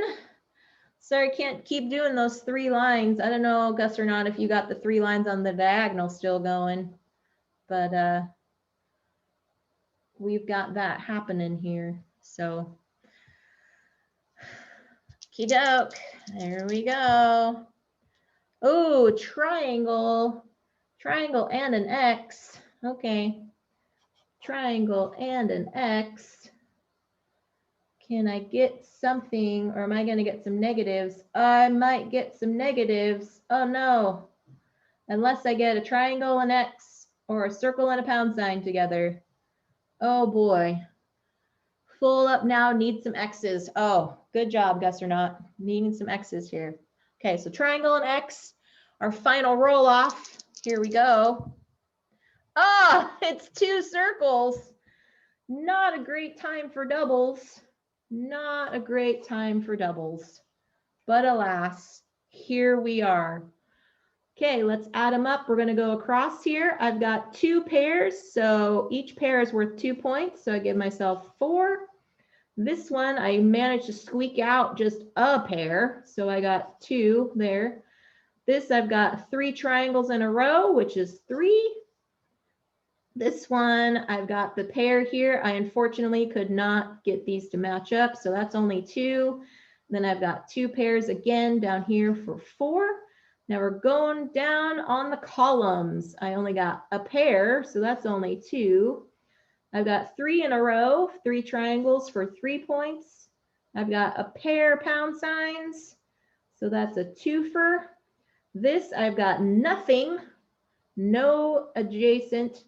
Sorry, I can't keep doing those 3 lines. I don't know, Gus or not, if you got the 3 lines on the diagonal still going, but we've got that happening here. So, okey doke, there we go. Oh, triangle and an X. Okay, triangle and an X. Can I get something, or am I going to get some negatives? I might get some negatives. Oh no, unless I get a triangle and X or a circle and a pound sign together. Oh boy. Full up now, need some X's. Oh, good job, Gus or not. Needing some X's here. Okay, so triangle and X, our final roll off. Here we go. Oh, it's 2 circles. Not a great time for doubles. Not a great time for doubles. But alas, here we are. Okay, let's add them up. We're going to go across here. I've got 2 pairs, so each pair is worth 2 points. So I give myself 4. This one, I managed to squeak out just a pair, so I got 2 there. This, I've got 3 triangles in a row, which is 3. This one, I've got the pair here. I unfortunately could not get these to match up, so that's only 2. Then I've got 2 pairs again down here for 4. Now we're going down on the columns. I only got a pair, so that's only 2. I've got 3 in a row, 3 triangles for 3 points. I've got a pair pound signs, so that's a 2-fer. This, I've got nothing, no adjacent.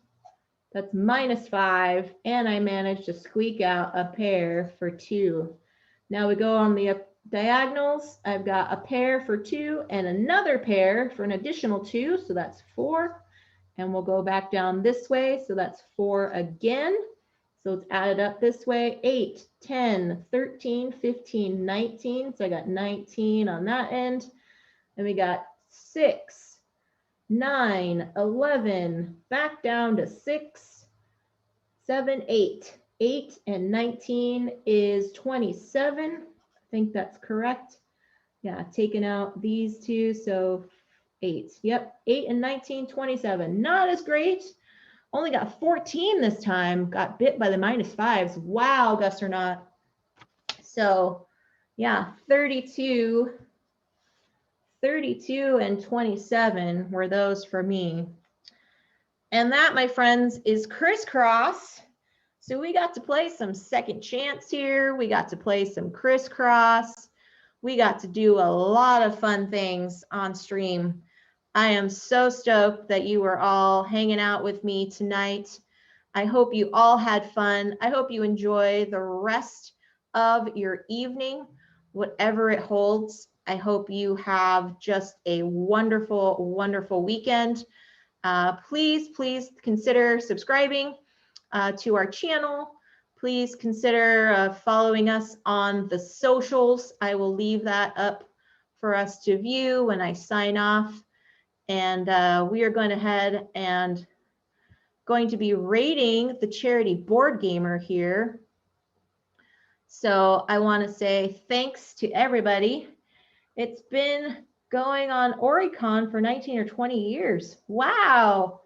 That's -5, and I managed to squeak out a pair for 2. Now we go on the diagonals. I've got a pair for 2 and another pair for an additional 2, so that's 4. And we'll go back down this way, so that's 4 again. So it's added up this way, 8, 10, 13, 15, 19. So I got 19 on that end. And we got 6, 9, 11, back down to 6, 7, 8. 8 and 19 is 27. I think that's correct. Yeah, taking out these 2, so 8. Yep, 8 and 19, 27. Not as great. Only got 14 this time. Got bit by the -5s. Wow, Gus or not. So yeah, 32 and 27 were those for me. And that, my friends, is crisscross. So we got to play some second chance here. We got to play some crisscross. We got to do a lot of fun things on stream. I am so stoked that you were all hanging out with me tonight. I hope you all had fun. I hope you enjoy the rest of your evening, whatever it holds. I hope you have just a wonderful, wonderful weekend. Please consider subscribing to our channel. Please consider following us on the socials. I will leave that up for us to view when I sign off. And we are going ahead and going to be rating the charity board gamer here. So I want to say thanks to everybody. It's been going on OReCon for 19 or 20 years. Wow.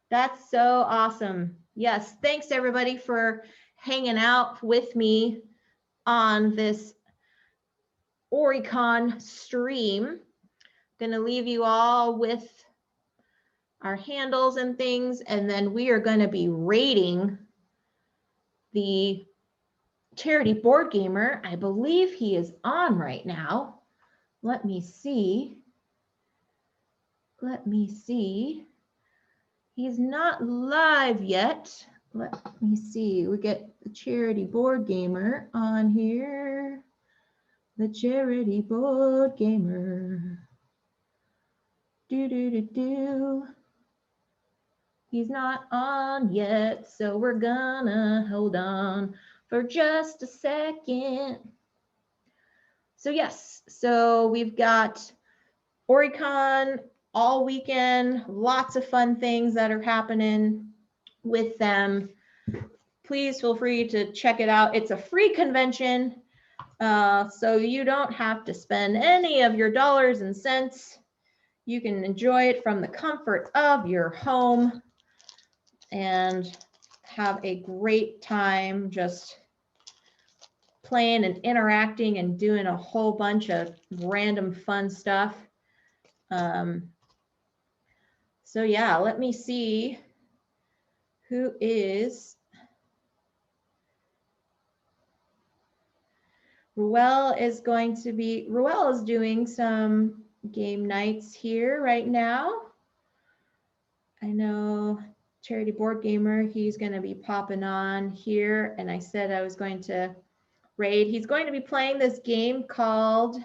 That's so awesome. Yes, thanks everybody for hanging out with me on this OReCon stream. Gonna leave you all with our handles and things, and then we are gonna be rating the charity board gamer. I believe he is on right now. Let me see. He's not live yet. Let me see. We get the charity board gamer on here. The charity board gamer. He's not on yet, so we're gonna hold on for just a second. So yes, so we've got OReCon all weekend, lots of fun things that are happening with them. Please feel free to check it out. It's a free convention, so you don't have to spend any of your dollars and cents. You can enjoy it from the comfort of your home and have a great time just playing and interacting and doing a whole bunch of random fun stuff. So yeah, let me see who is. Ruel is doing some game nights here right now. I know Charity Board Gamer, he's going to be popping on here, and I said I was going to raid. He's going to be playing this game called,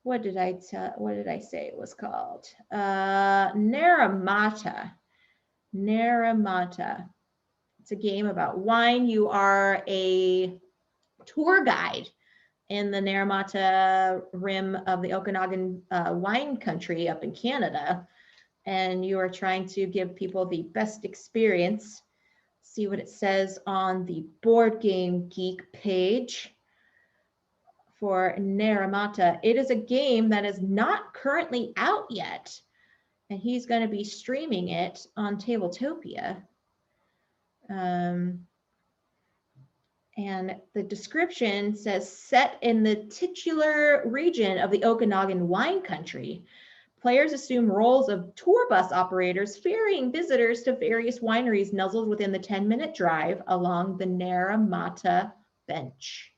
what did I say it was called? Naramata. Naramata. It's a game about wine. You are a tour guide in the Naramata rim of the Okanagan wine country up in Canada. And you are trying to give people the best experience. See what it says on the Board Game Geek page for Naramata. It is a game that is not currently out yet, and he's going to be streaming it on Tabletopia. And the description says, set in the titular region of the Okanagan wine country, players assume roles of tour bus operators ferrying visitors to various wineries nuzzled within the 10-minute drive along the Naramata Bench.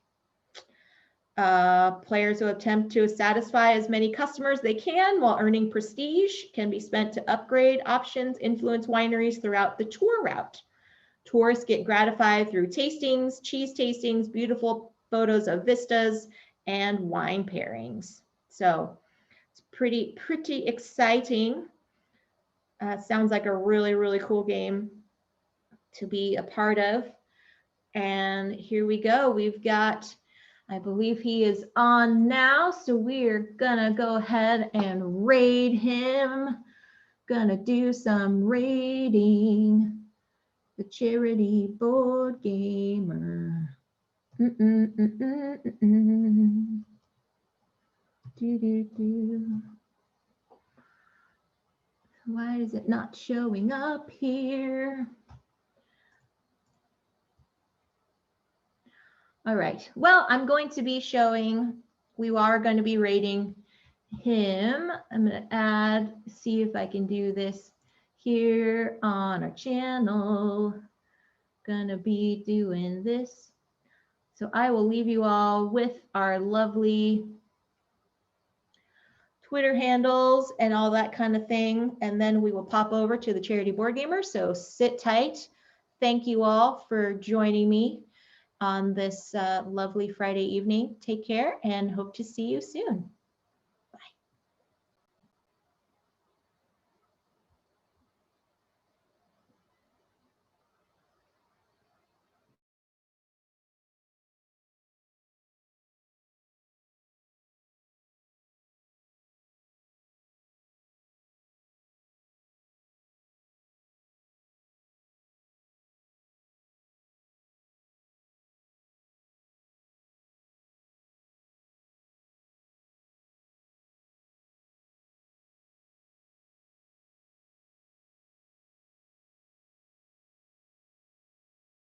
Players who attempt to satisfy as many customers as they can while earning prestige can be spent to upgrade options, influence wineries throughout the tour route. Tourists get gratified through tastings, cheese tastings, beautiful photos of vistas, and wine pairings. So it's pretty exciting. Sounds like a really, really cool game to be a part of. And here we go. We've got, I believe he is on now, so we're gonna go ahead and raid him. Gonna do some raiding. The Charity Board Gamer. Why is it not showing up here? All right, well, I'm going to be showing, we are going to be rating him. I'm going to see if I can do this here on our channel. Gonna be doing this. So I will leave you all with our lovely Twitter handles and all that kind of thing. And then we will pop over to the Charity Board Gamer. So sit tight. Thank you all for joining me on this lovely Friday evening. Take care and hope to see you soon.